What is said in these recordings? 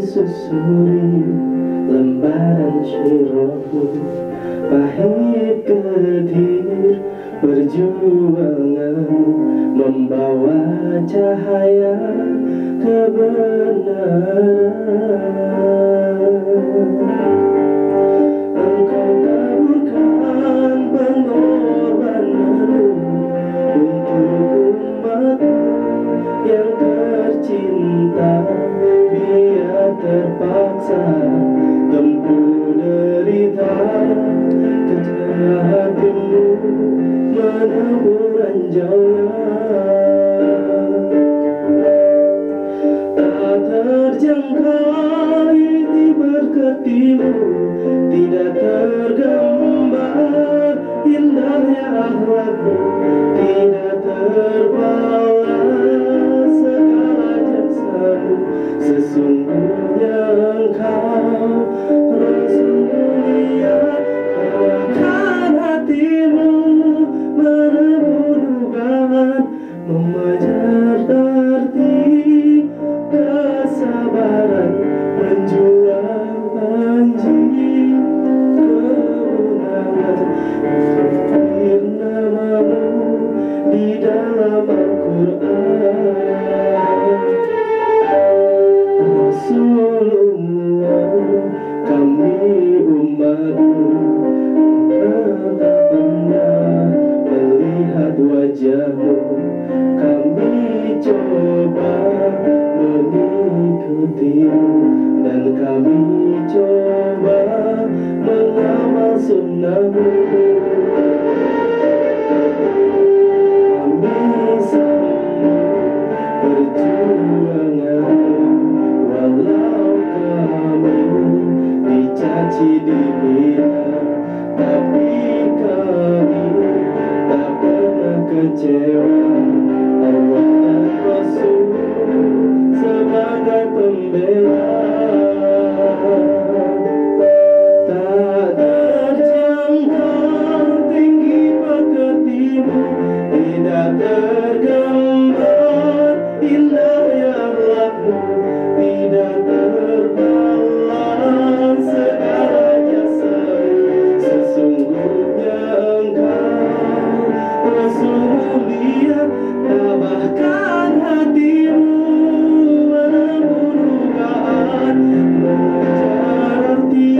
susuri lembaran syirahmu, pahit getir perjuangan membawa cahaya kebenaran. Engkau taburkan pengorbananmu untuk umatmu yang tercinta, biar terpaksa tempuh derita, kejar hatimu menebur ranjaunya. Tak terjangkai berketimu, tidak tergambar indahnya akhlakmu, tidak terbalas segala jasamu. Sesungguhnya engkau Rasul mulia, bahkan hatimu menebur dugaan, mengajar arti kesabaran, menjual janji kemenangan. Fikir namamu di dalam Al-Quran. Rasulullah, kami umatmu tak pernah melihat wajahmu, kami coba mengikutimu, dan kami coba mengamal sunnahmu. Kami sambut perjuanganmu, walau kami dicaci dihina, tapi kami tak pernah kecewa. Allah dan Rasul sebagai pembela, tak terjangkau tinggi pekertimu, tidak tergambar indahnya akhlakmu, tidak terbalas segala jasamu. Sesungguhnya engkau Rasul mulia, tabahkan hatimu menebur dugaan, mengejar arti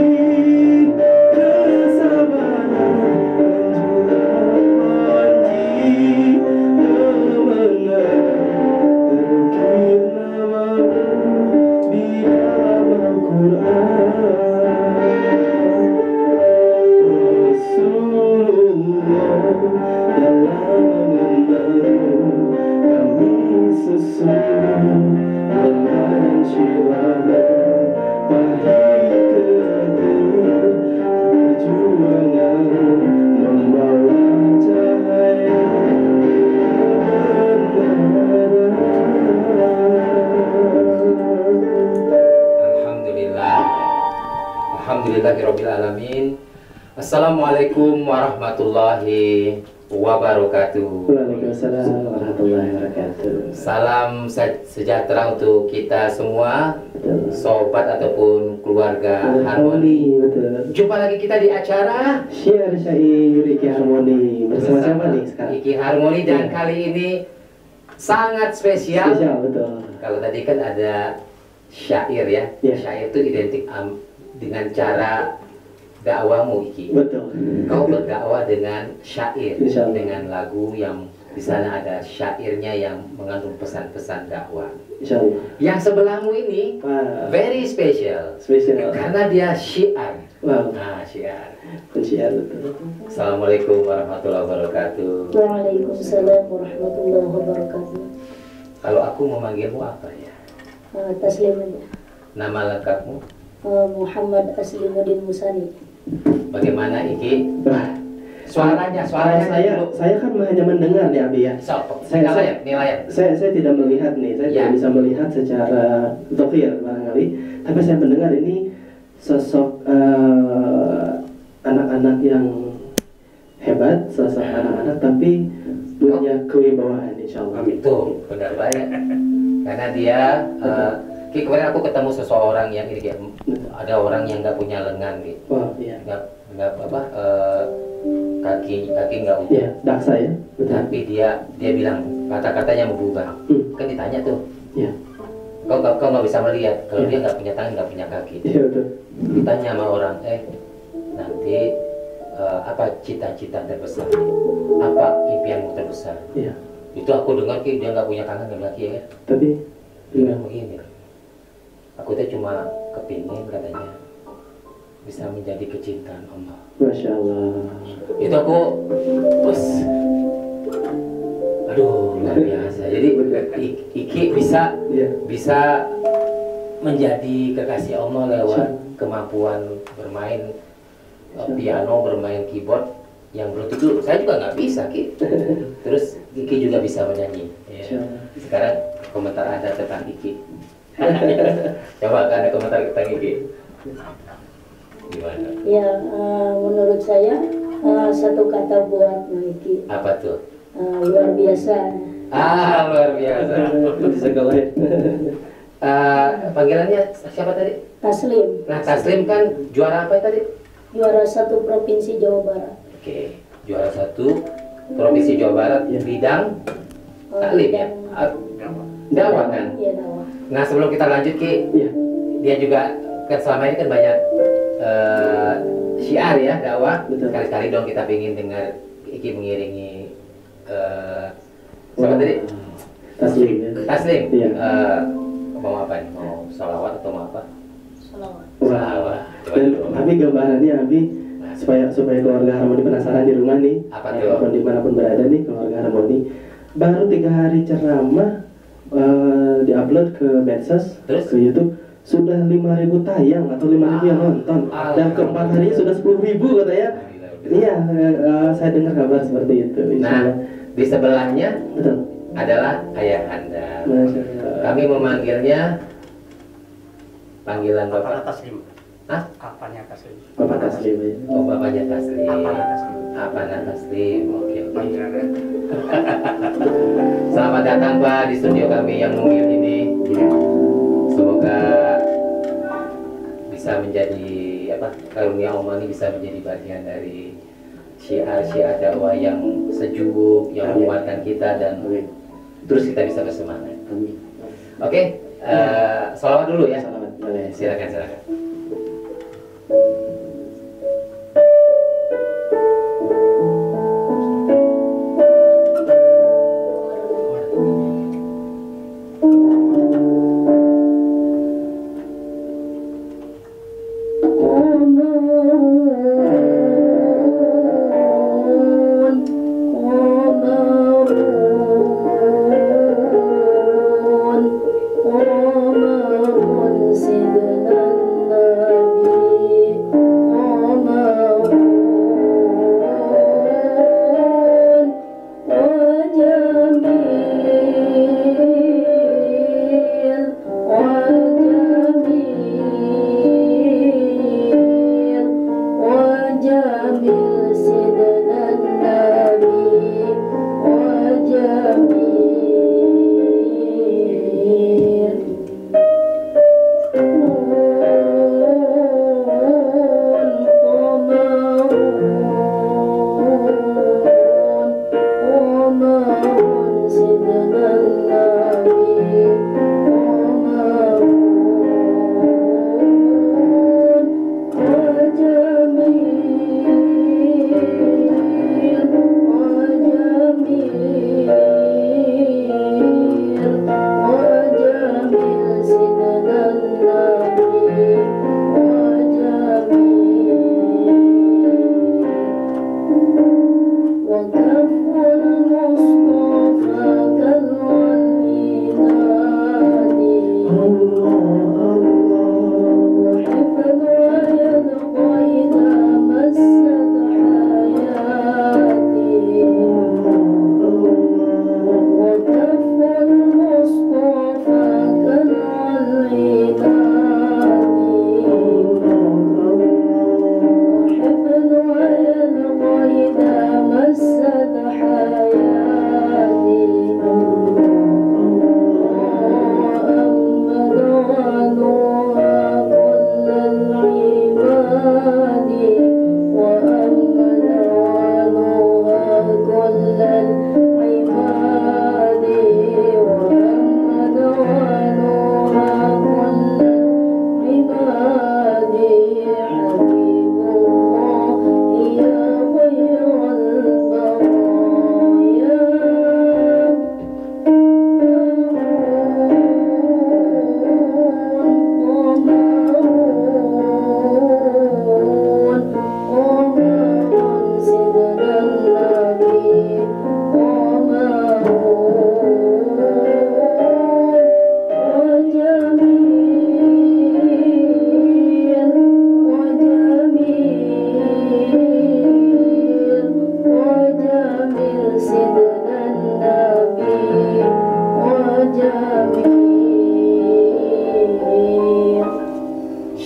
kesabaran, menjual janji kemenangan. Terukir namamu di dalam Al-Quran. Rasulullah, dalam mengenalmu kami sesungguh lembaran syirahmu, pahit getir perjuanganmu membawa cahaya Alhamdulillah. Alhamdulillahirabbil alamin. Assalamualaikum warahmatullahi wabarakatuh. Waalaikumsalam warahmatullahi wabarakatuh. Salam sejahtera untuk kita semua, sobat ataupun keluarga Harmoni. Betul. Jumpa lagi kita di acara Syiar Syair Iki Harmoni bersama siapa nih sekarang? Iki Harmoni, dan kali ini sangat spesial. Spesial, betul. Kalau tadi kan ada syair ya. Iya. Syair itu identik dengan cara dakwahmu, Iki. Betul. Kau berdakwah dengan syair, Insya Allah. dengan lagu yang di sana ada syairnya yang mengandung pesan-pesan dakwah. Insya Allah. Yang sebelahmu ini Wah, very special spesial. karena dia syiar. Wow, Nah, syiar. syiar betul. Assalamualaikum warahmatullahi wabarakatuh. Waalaikumsalam warahmatullahi wabarakatuh. Kalau aku memanggilmu apa ya? Taslim aja. Nama lengkapmu? Muhammad Aslimuddin Musani. Bagaimana, Iki? Wah, Suaranya saya kan hanya mendengar nih Abi ya. Nilai. Saya tidak melihat nih, saya Ya. tidak bisa melihat secara zahir barangkali, tapi saya mendengar ini sosok anak-anak yang hebat, sosok anak-anak tapi punya kewibawaan, insya Allah. Itu benar banyak. Karena dia Kemarin aku ketemu seseorang yang ini kayak ada orang yang nggak punya lengan gitu, Wah, iya. nggak apa kaki nggak utuh. Iya, daksa ya. Betul. Tapi dia bilang kata-katanya berubah. Kan ditanya tuh, Iya. kau nggak bisa melihat kalau Iya. dia nggak punya tangan nggak punya kaki. Iya, betul. Ditanya sama orang, nanti apa cita-cita terbesar, apa impianmu terbesar? Iya. Itu aku dengar Ki, dia nggak punya tangan dan kaki ya. Tapi Dia bilang begini, aku tuh cuma kepingin katanya bisa menjadi kecintaan Allah. Masya Allah. Itu aku terus, aduh luar biasa. Jadi Iki Iya. bisa menjadi kekasih Allah lewat kemampuan bermain piano, bermain keyboard yang belum tentu saya juga nggak bisa Ki. Terus Iki juga bisa menyanyi. Ya. Sekarang komentar Anda tentang Iki. Coba ada komentar tentang Iki. Gimana? Ya, menurut saya satu kata buat Iki, Apa tuh? luar biasa. Luar biasa. Di sekolah ya. Panggilannya siapa tadi? Taslim, Nah, Taslim kan juara apa tadi? juara 1 Provinsi Jawa Barat. Oke, juara 1 Provinsi Jawa Barat Ya. bidang taklim ya? Dakwah kan? Iya, dakwah. Nah, sebelum kita lanjut Ki, Iya. dia juga kan selama ini kan banyak syiar ya, dakwah. Betul. Sekali-kali dong kita pengen dengar Iki mengiringi siapa tadi? Taslim ya. Taslim. Iya. Mau apa nih? Mau salawat atau mau apa? Salawat. Salawat. Coba Dan dulu. Abi gambarannya Abi supaya keluarga Harmoni penasaran di rumah nih. Apa tuh? Ataupun dimanapun berada nih keluarga Harmoni. Baru 3 hari ceramah diupload ke medsos, Terus? ke YouTube sudah 5.000 tayang atau 5.000 yang nonton. Dan keempat harinya sudah 10.000 katanya. Iya, saya dengar kabar seperti itu. Insya Nah, Allah. di sebelahnya Betul. adalah ayah Anda. Masya Allah. Kami memanggilnya panggilan Apanya Bapak. Taslim? Hah? Apanya Taslim? Bapak Taslim ya. Oh, bapaknya Taslim. Apanya Taslim? Apanya Taslim? Oke. Panggilannya? Selamat datang Pak di studio kami yang mungil ini. Semoga bisa menjadi karunia Allah ini bisa menjadi bagian dari syiar dakwah yang sejuk, yang Amin. menguatkan kita dan Amin. terus kita bisa bersemangat. Amin. Oke, salawat dulu ya. Selamat. Boleh. Silakan.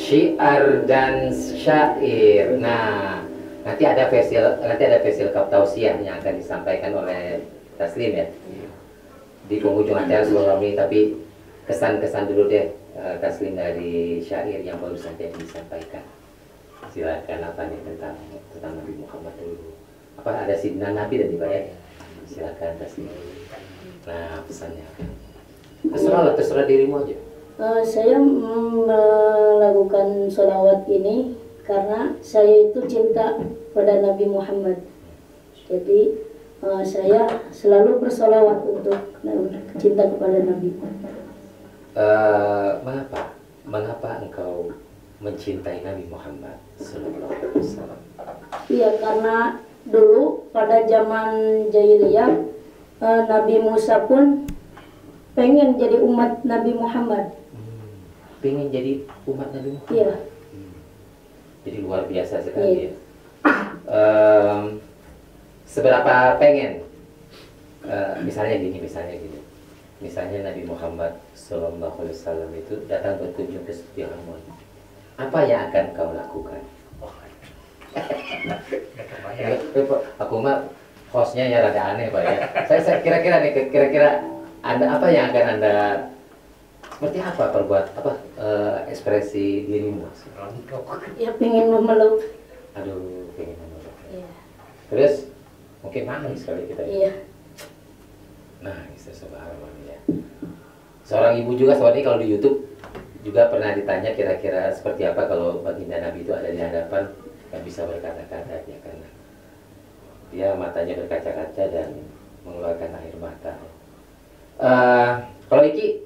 syiar dan syair. Nah, nanti ada versi lengkap tausiah yang akan disampaikan oleh Taslim ya. Di penghujung acara sebelum kami, tapi kesan-kesan dulu deh Taslim dari syair yang baru saja disampaikan. Silakan apa nih tentang Nabi Muhammad dulu. Apa ada sidna Nabi dan dibayar? Silakan Taslim. Nah, pesannya. Terserah dirimu aja. Saya melakukan sholawat ini karena saya itu cinta pada Nabi Muhammad. Jadi saya selalu bersolawat untuk cinta kepada Nabi. Mengapa engkau mencintai Nabi Muhammad Sallallahu Alaihi Wasallam? Iya, karena dulu pada zaman jahiliyah Nabi Musa pun pengen jadi umat Nabi Muhammad. Pengen jadi umat Nabi Muhammad? Iya. Jadi luar biasa sekali Iya. ya. Seberapa pengen? Misalnya gini. Misalnya Nabi Muhammad Sallallahu Alaihi Wasallam itu datang berkunjung ke studio Harmoni. Apa yang akan kau lakukan? Aku mah hostnya ya rada aneh Pak ya. Saya kira-kira Anda apa yang akan Anda seperti apa ekspresi dirimu? Ya pengen memeluk. Aduh, pengen memeluk. Iya. Terus mungkin nangis kali kita ya. Iya. Nangis subhanallah ya. Seorang ibu juga seperti kalau di YouTube juga pernah ditanya kira-kira seperti apa kalau baginda Nabi itu ada di hadapan, nggak bisa berkata-kata ya karena dia matanya berkaca-kaca dan mengeluarkan air mata. Kalau Iki,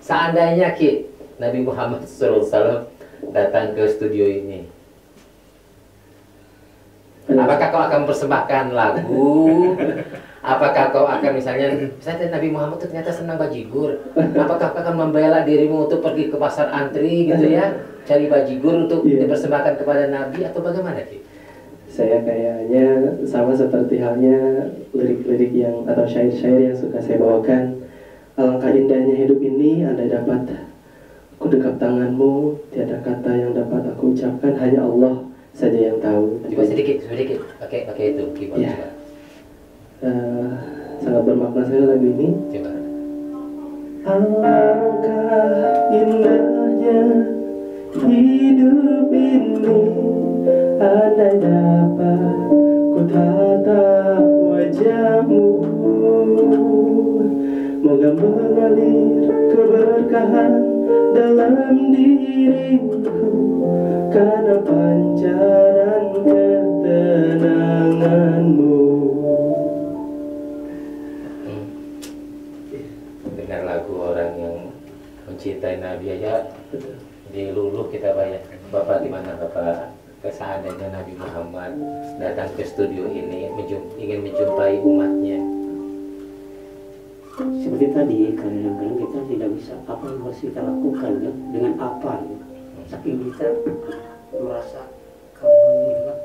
seandainya Ki Nabi Muhammad SAW datang ke studio ini, apakah kau akan mempersembahkan lagu? Apakah kau akan misalnya Nabi Muhammad itu ternyata senang bajigur? Apakah kau akan membela dirimu untuk pergi ke pasar antri gitu ya, cari bajigur untuk dipersembahkan kepada Nabi atau bagaimana Ki? Saya kayaknya sama seperti halnya lirik-lirik yang atau syair-syair yang suka saya bawakan. Alangkah indahnya hidup ini, andai dapat aku dekat tanganmu, tiada kata yang dapat aku ucapkan, hanya Allah saja yang tahu. Coba sedikit, pakai itu keyboard Ya. coba. Sangat bermakna sekali lagu ini. Coba. Alangkah indahnya hidup ini, andai dapat ku tatap wajahmu, moga mengalir keberkahan dalam diriku karena pancaran ketenanganmu. Dengar lagu orang yang mencintai Nabi aja diluluh kita banyak. Bapak di mana Bapak? Seandainya Nabi Muhammad datang ke studio ini ingin menjumpai umatnya. Seperti tadi, kadang-kadang kita tidak bisa apa yang harus kita lakukan kan? Dengan apa gitu. Saking kita merasa kamu juga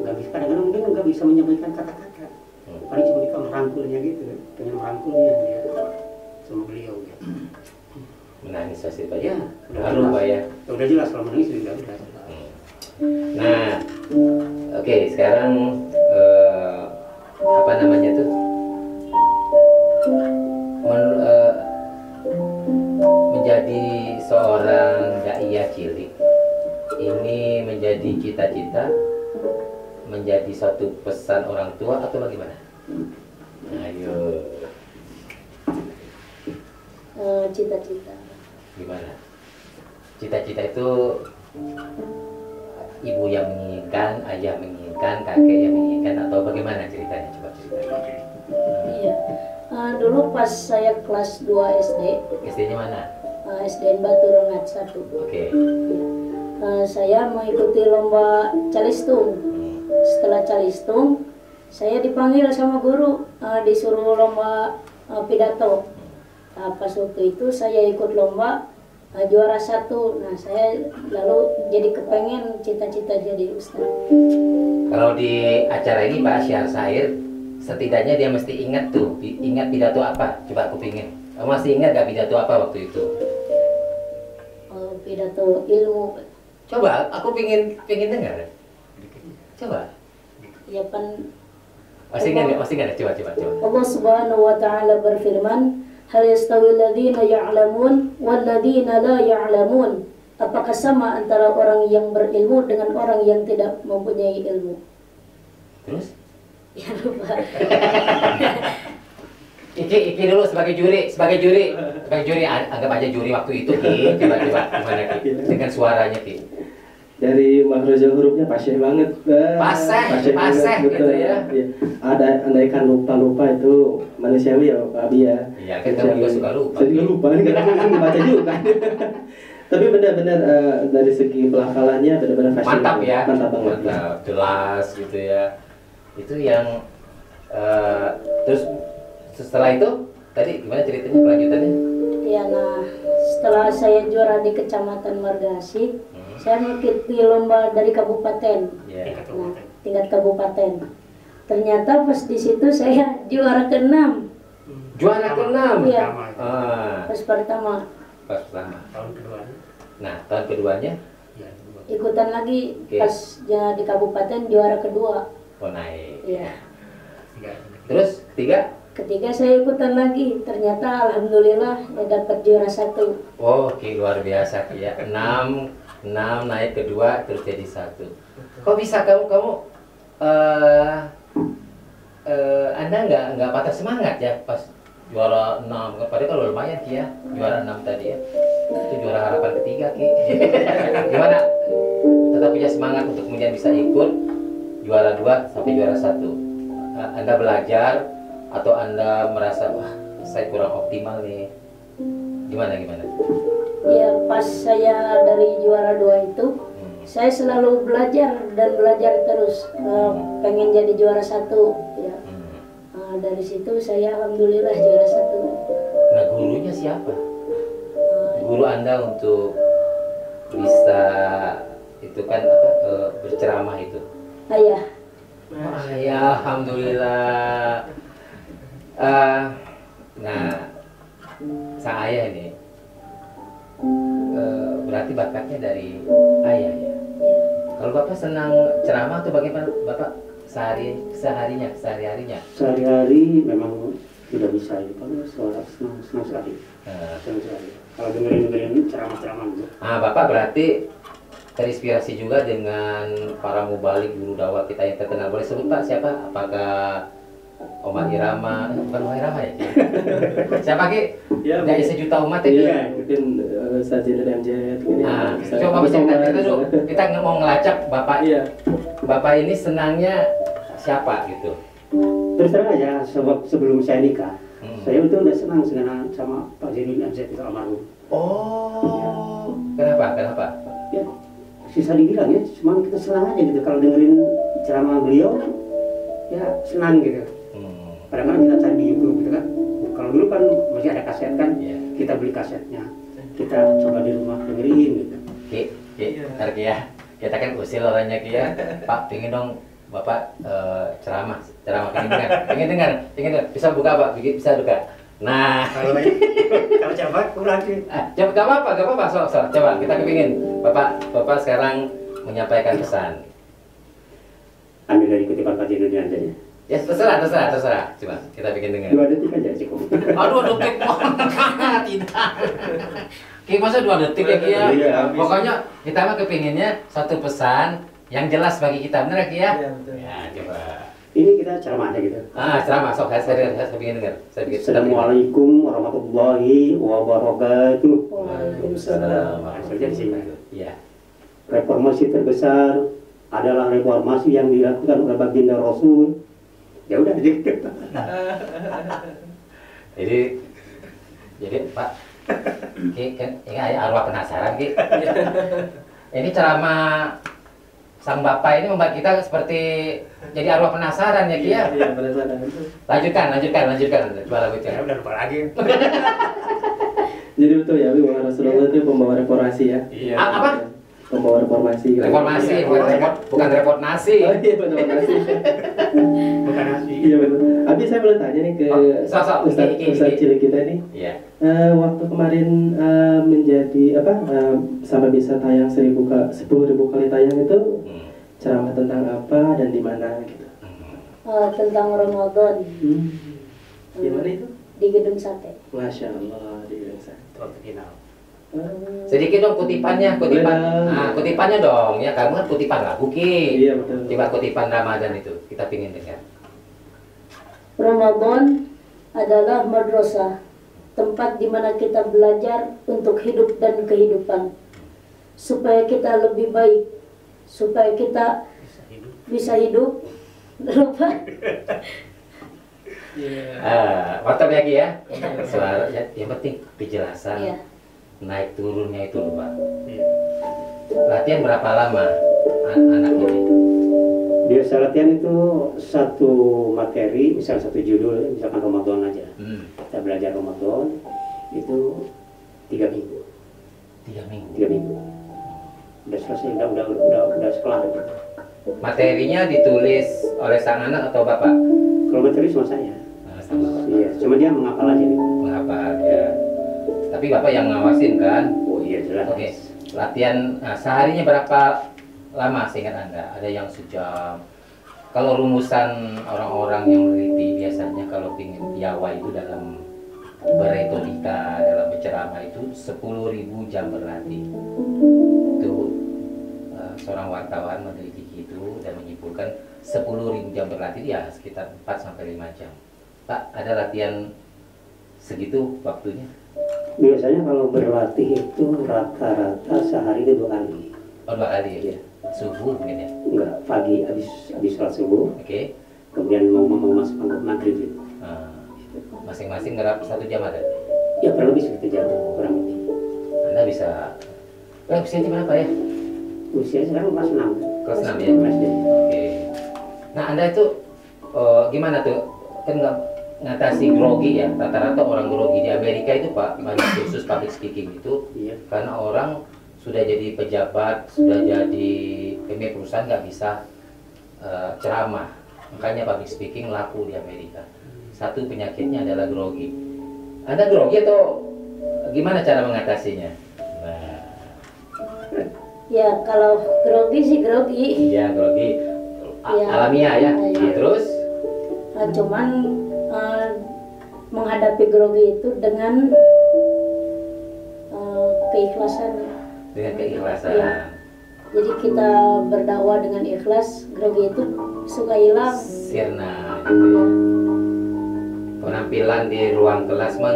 nggak bisa, kadang-kadang mungkin nggak bisa menyampaikan kata-kata. Paling cuma kita merangkulnya gitu, pengen merangkulnya dia sama beliau gitu. Menangis pasti Pak ya? Udah Haru jelas. Pak ya? Udah jelas kalau menangis sudah udah. Nah, oke, sekarang apa namanya tuh? Menjadi seorang daiyah cilik ini menjadi cita-cita, menjadi suatu pesan orang tua atau bagaimana? Ayo, Cita-cita. gimana? Cita-cita itu ibu yang menginginkan, ayah menginginkan, kakek yang menginginkan, atau bagaimana ceritanya? Coba ceritakan. Iya. Dulu pas saya kelas 2 SD, SD-nya mana? SDN Batu Rengat 1. Oke. Saya mengikuti lomba calistung. Setelah calistung, saya dipanggil sama guru, disuruh lomba pidato. Nah, pas waktu itu saya ikut lomba, juara 1. Nah, saya lalu jadi kepengen cita-cita jadi ustaz. Kalau di acara ini Pak Syair Sair, setidaknya dia mesti ingat tuh, ingat pidato apa? Coba aku pingin. Kamu masih ingat gak pidato apa waktu itu? pidato ilmu. Coba, aku pengen dengar. Coba. Ya kan Masih ingat ya? Coba. Allah Subhanahu wa taala berfirman, "Hal yastawi alladziina ya'lamun wal ladziina la ya'lamun?" Apakah sama antara orang yang berilmu dengan orang yang tidak mempunyai ilmu? Terus? Ya lupa. Iki dulu sebagai juri, anggap aja juri waktu itu Ki. Coba gimana Ki? Dengan suaranya Ki. Dari makhrajul hurufnya pasih banget. Pasih banget, gitu ya. Iya. Andaikan lupa itu manusiawi ya Pak Abi ya. Iya, kan kamu juga suka lupa. Saya juga lupa, kan aku baca juga kan. Tapi benar-benar dari segi pelafalannya benar-benar fasih. Mantap ya. Mantap banget. Mantap, jelas gitu ya. Itu yang terus setelah itu tadi gimana ceritanya kelanjutannya? Ya, nah setelah saya juara di Kecamatan Margasih, saya mengikuti lomba dari kabupaten. Iya. Nah, tingkat kabupaten. Ternyata pas di situ saya juara ke-6. Juara ke-6. Iya. Pas Pertama. Tahun kedua. Nah, tahun keduanya Ikutan lagi Oke. pas di kabupaten juara kedua. naik. Iya. Terus Ketiga saya ikutan lagi. Ternyata alhamdulillah ya dapat juara 1. oh, Ki, luar biasa Ki ya. 6 naik kedua terus jadi 1. Kok bisa kamu Anda nggak patah semangat ya pas juara 6? Padahal kalau lumayan Ki ya, juara 6 tadi ya. Itu juara harapan ketiga Ki. Gimana? Tetap punya semangat untuk kemudian bisa ikut juara 2 sampai juara 1. Anda belajar atau Anda merasa wah saya kurang optimal nih? Gimana? Ya pas saya dari juara 2 itu saya selalu belajar dan belajar terus, pengen jadi juara 1 ya. Dari situ saya alhamdulillah juara 1. Nah, gurunya siapa? Guru Anda untuk bisa itu kan berceramah itu? Ayah. Ya, alhamdulillah. Nah, sang ayah ini berarti bakatnya dari ayah ya. Kalau Bapak senang ceramah atau bagaimana Bapak sehari-harinya? Sehari-hari memang tidak bisa ya, kalau senang sekali. Senang sekali. Kalau dengerin ceramah-ceramah gitu. Bapak berarti terinspirasi juga dengan para mubalik guru dakwah kita yang terkenal. Boleh sebut Pak siapa? Apakah Oma Irama? Bukan Oma Irama ya? Siapa Ki? Ya, Dari sejuta umat ya? Iya, mungkin Sajid MJ gini. Coba cerita dulu. Kita mau ngelacak Bapak. Iya. Bapak ini senangnya siapa gitu? Terus terang aja, sebelum saya nikah, saya itu udah senang sama Pak Zainuddin MZ itu almarhum. Oh, kenapa? Ya, susah dibilang ya, cuma kita senang aja gitu kalau dengerin ceramah beliau, ya senang gitu. Kadang-kadang kita cari di YouTube gitu kan. Kalau dulu kan masih ada kaset kan, kita beli kasetnya, kita coba di rumah dengerin gitu. Ki, ntar Ki ya. Kita kan usil orangnya Ki ya. Pak, pingin dong Bapak ceramah pengen dengar. Bisa buka Pak, bisa buka. Nah, Kalau coba kurang sih. Coba gak apa-apa, sok. Coba kita kepingin. Bapak sekarang menyampaikan pesan. Ambil dari kutipan Pak Zainuddin aja ya. Ya terserah. Coba kita bikin dengar. 2 detik aja cukup. Aduh, 2 detik. Tidak. Ki masa 2 detik ya Ki ya? Iya, Pokoknya kita mah kepinginnya satu pesan yang jelas bagi kita, bener Ki ya? Iya, betul. Ya, coba. Ini kita ceramah aja gitu. Ceramah, sok saya bikin dengar. Assalamualaikum warahmatullahi wabarakatuh. Waalaikumsalam. Saja di sini. Iya. Reformasi terbesar adalah reformasi yang dilakukan oleh baginda Rasul. Ya udah gitu. Jadi Pak, Ki kan ini arwah penasaran Ki. Ini ceramah sang bapak ini membuat kita seperti jadi arwah penasaran ya Ki ya. Iya, penasaran. Lanjutkan. Coba lanjutkan. Udah lupa lagi. Jadi betul ya, bahwa Rasulullah itu pembawa reformasi ya. Iya. Apa? Pembawa reformasi. Reformasi, bukan repot nasi. Oh iya, reformasi. bukan hati. Iya betul. Abi saya boleh tanya nih ke Ustaz cilik kita nih. Iya. Waktu kemarin menjadi apa sampai bisa tayang 10.000 kali tayang itu ceramah tentang apa dan di mana gitu? Tentang Ramadan. Di mana itu? Di Gedung Sate. Masya Allah di Gedung Sate. Waktu final. Sedikit dong kutipannya dong ya, kamu kan kutipan lagu Ki. Iya betul. Coba kutipan Ramadan itu kita pingin dengar. Ramadan adalah madrasah, tempat di mana kita belajar untuk hidup dan kehidupan, supaya kita lebih baik, supaya kita bisa hidup. Lupa. Mantap ya Ki ya. Suara yang penting kejelasan. Iya. Naik turunnya itu lupa. Latihan berapa lama anak ini? Biasa latihan itu satu materi, misal satu judul, misalkan Ramadan aja. Kita belajar Ramadan itu 3 minggu. 3 minggu. 3 minggu. Udah selesai, udah sekolah. Materinya ditulis oleh sang anak atau bapak? Kalau materi sama saya. Sama bapak. Iya, cuma dia menghafal aja gitu. Menghafal ya. Tapi bapak yang ngawasin kan? Oh iya jelas. Oke. Latihan seharinya berapa lama seingat Anda? Ada yang sejam. Kalau rumusan orang-orang yang meneliti biasanya kalau ingin piawai itu dalam berretorika, dalam berceramah itu 10.000 jam berlatih. Itu seorang wartawan meneliti itu dan menyimpulkan 10.000 jam berlatih ya sekitar 4-5 jam. Pak, ada latihan segitu waktunya? Biasanya kalau berlatih itu rata-rata sehari itu 2 kali. Oh, 2 kali ya? Subuh mungkin ya? Enggak, pagi habis sholat subuh. Oke. Kemudian mau masuk maghrib itu. Masing-masing ngerap 1 jam ada? Ya kurang lebih 1 jam, kurang lebih. Anda bisa... usianya berapa ya? Usia sekarang kelas 6. Kelas 6 ya? Oke. Nah Anda itu gimana tuh? Kan nggak ngatasi grogi ya, rata-rata orang grogi di Amerika itu Pak, banyak kursus public speaking itu karena orang sudah jadi pejabat, sudah jadi pemilik perusahaan nggak bisa ceramah, makanya public speaking laku di Amerika. Satu penyakitnya adalah grogi. Anda grogi atau gimana cara mengatasinya? Nah. Ya kalau grogi sih grogi. Iya grogi, Ya. alamiah ya. Ya. Terus? Cuman menghadapi grogi itu dengan keikhlasan. Dengan keikhlasan. Ya. Jadi kita berdakwah dengan ikhlas, grogi itu suka hilang. Sirna gitu ya. Penampilan di ruang kelas mah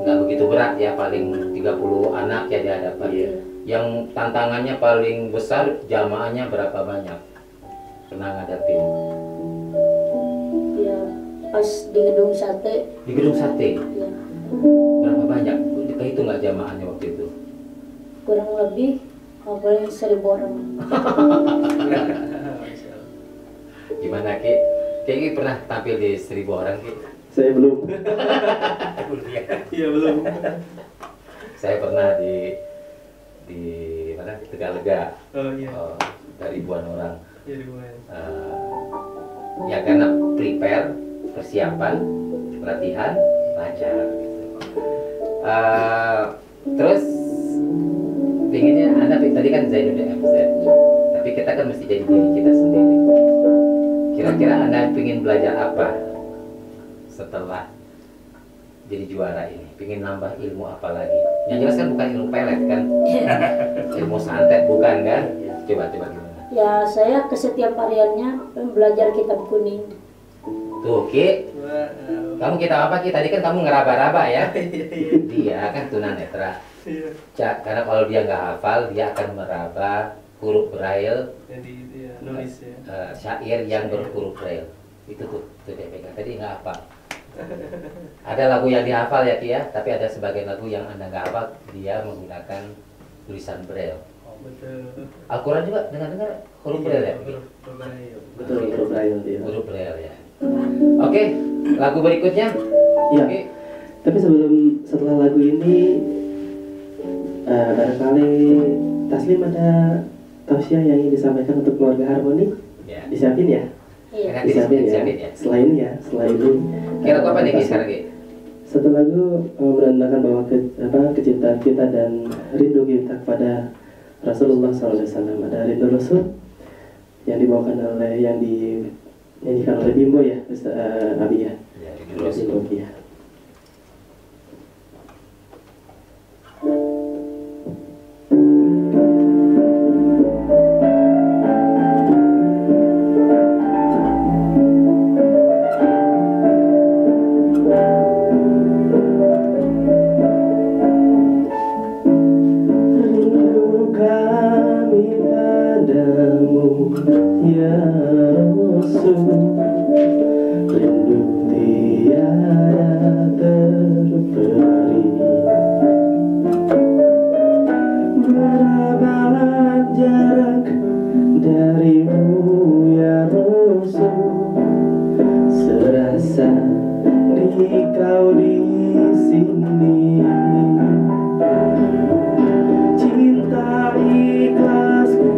nggak begitu berat ya, paling 30 anak ya di hadapan. Yang tantangannya paling besar jamaahnya berapa banyak? Pernah ngadapin? Ya, pas di Gedung Sate. Di Gedung Sate? Ya. Berapa banyak? Kehitung nggak jamaahnya waktu itu? Kurang lebih paling 1.000 orang. Gimana Ki? Ki pernah tampil di 1.000 orang Ki? Saya belum. Iya belum. Saya pernah di mana? Tegalega. Oh iya. Dari ribuan orang. Iya ribuan. Ya karena prepare, persiapan, latihan, lancar. Terus pinginnya Anda tadi kan Zainuddin MZ, tapi kita kan mesti jadi diri kita sendiri. Kira-kira Anda ingin belajar apa setelah jadi juara ini? Pingin nambah ilmu apa lagi? Yang jelas kan bukan ilmu pelet kan? Ilmu santet bukan kan? Coba gimana? Ya saya ke setiap hariannya belajar kitab kuning. Tuh Ki, kamu kitab apa Ki? Tadi kan kamu ngeraba-raba ya? Dia kan tunanetra. Karena kalau dia nggak hafal, dia akan meraba huruf braille. Jadi dia nulis ya. Syair yang berhuruf braille. Itu tuh dia pegang. Tadi nggak hafal. Ada lagu yang dihafal ya Ki ya, tapi ada sebagian lagu yang Anda nggak hafal, dia menggunakan tulisan braille. Oh, betul. Al-Quran juga dengar-dengar huruf braille ya? Betul, huruf braille dia. Huruf braille ya. Oke, lagu berikutnya. Iya. Oke. Tapi setelah lagu ini barangkali Taslim ada tausiah yang ingin disampaikan untuk keluarga Harmoni? Ya. Disiapin ya? Iya. Nanti disiapin ya. Selain ini Kira apa nih Ki sekarang Ki? satu lagu menandakan bahwa kecintaan kita dan rindu kita kepada Rasulullah SAW. Ada Rindu Rasul yang dibawakan oleh yang dinyanyikan oleh Bimbo ya, Abi ya. Ya, Rindu Rasul. Bimbo, ya. Ya Rasul, rindu tiada terperi. Berabad jarak darimu ya Rasul, serasa di kau di sini. Cinta ikhlasku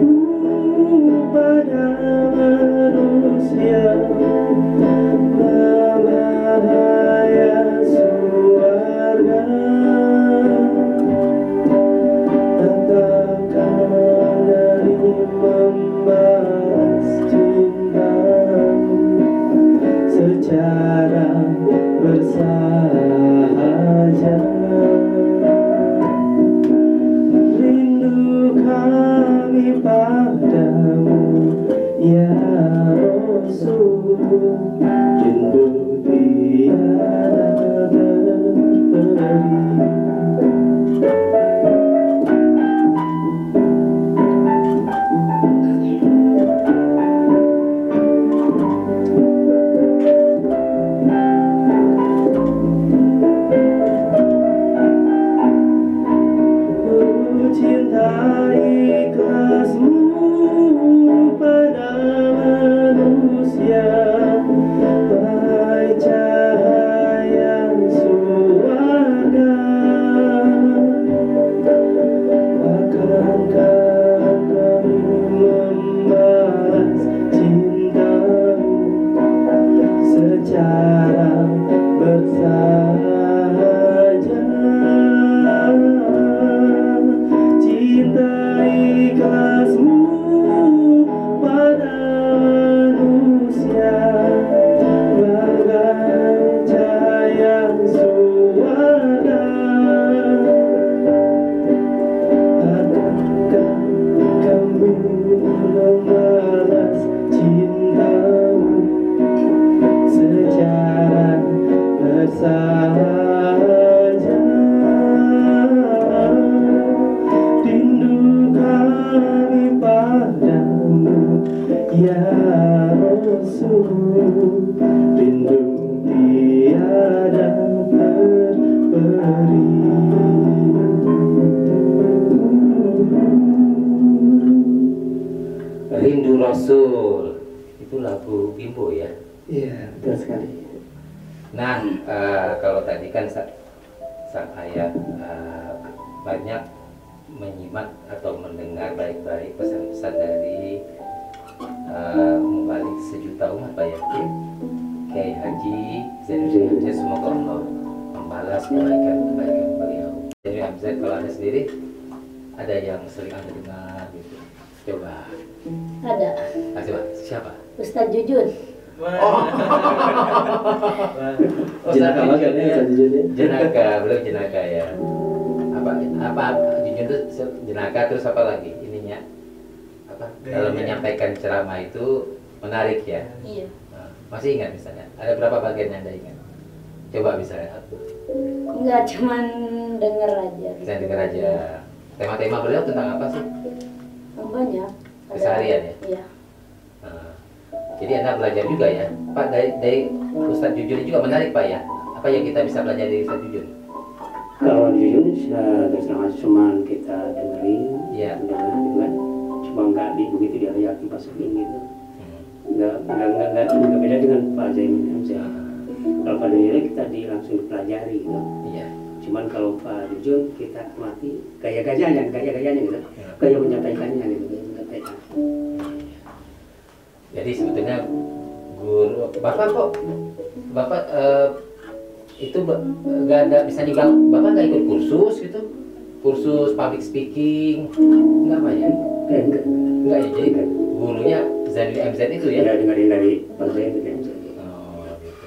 pada manusia membahaya surga. Ataukah dari membalas cintamu secara bersahaja? Rindu kami padamu ya Rasul, rindu tiada terperi. Cinta ikhlasmu pada manusia, bagai cahaya surga. Akankah kami membalas cintamu secara bersahaja? Cinta ikhlasmu pada manusia bagai cahaya surga. Akankah kami membalas cintamu secara bersahaja? Rindu kami padamu ya Rasul, rindu tiada terperi. Rindu Rasul itu lagu Bimbo ya. Iya, betul sekali. Nah, kalau tadi kan sang ayah banyak menyimak atau mendengar baik-baik pesan-pesan dari Mubalik sejuta umat Pak ya, Kiai Haji Zainuddin Hamzah, semoga Allah membalas kebaikan beliau. Jadi Hamzah, kalau Anda sendiri ada yang sering Anda dengar gitu, coba. Ada Kasih Pak, siapa? Ustadz Jujun. Jenaka banget ya, Ustaz Jujun ya. Jenaka, belum jenaka ya. Apa Jujun itu jenaka, terus apa lagi ininya? Apa? Dalam menyampaikan ceramah itu menarik ya. Iya. Nah, masih ingat misalnya? Ada berapa bagian yang Anda ingat? Coba misalnya. Enggak, cuman denger aja. Saya dengar aja. Tema-tema beliau tentang apa sih? Banyak. Keseharian ya? Iya. Nah, jadi Anda belajar juga ya, Pak, dari Ustadz Jujun juga menarik Pak ya. Apa yang kita bisa belajar dari Ustadz Jujun? Kalau jujur terus terang cuma kita dengerin, Iya. dengar gitu kan, cuma nggak begitu dia masukin gitu. Nggak beda dengan Pak Zainuddin Hamzah. Kalau Pak Zainuddin kita langsung dipelajari gitu. Iya. Cuman kalau Pak Jujun kita amati gaya-gayanya gitu, gaya menyampaikannya gitu, gaya menyampaikan. Jadi sebetulnya guru. Bapak kok, Bapak itu nggak ada, misalnya juga Bapak nggak ikut kursus gitu? Kursus public speaking, nggak apa ya? Enggak ya, jadi gurunya Zainul MZ itu ya? Ya, dengerin dari Pak saya itu MZ. Oh, gitu.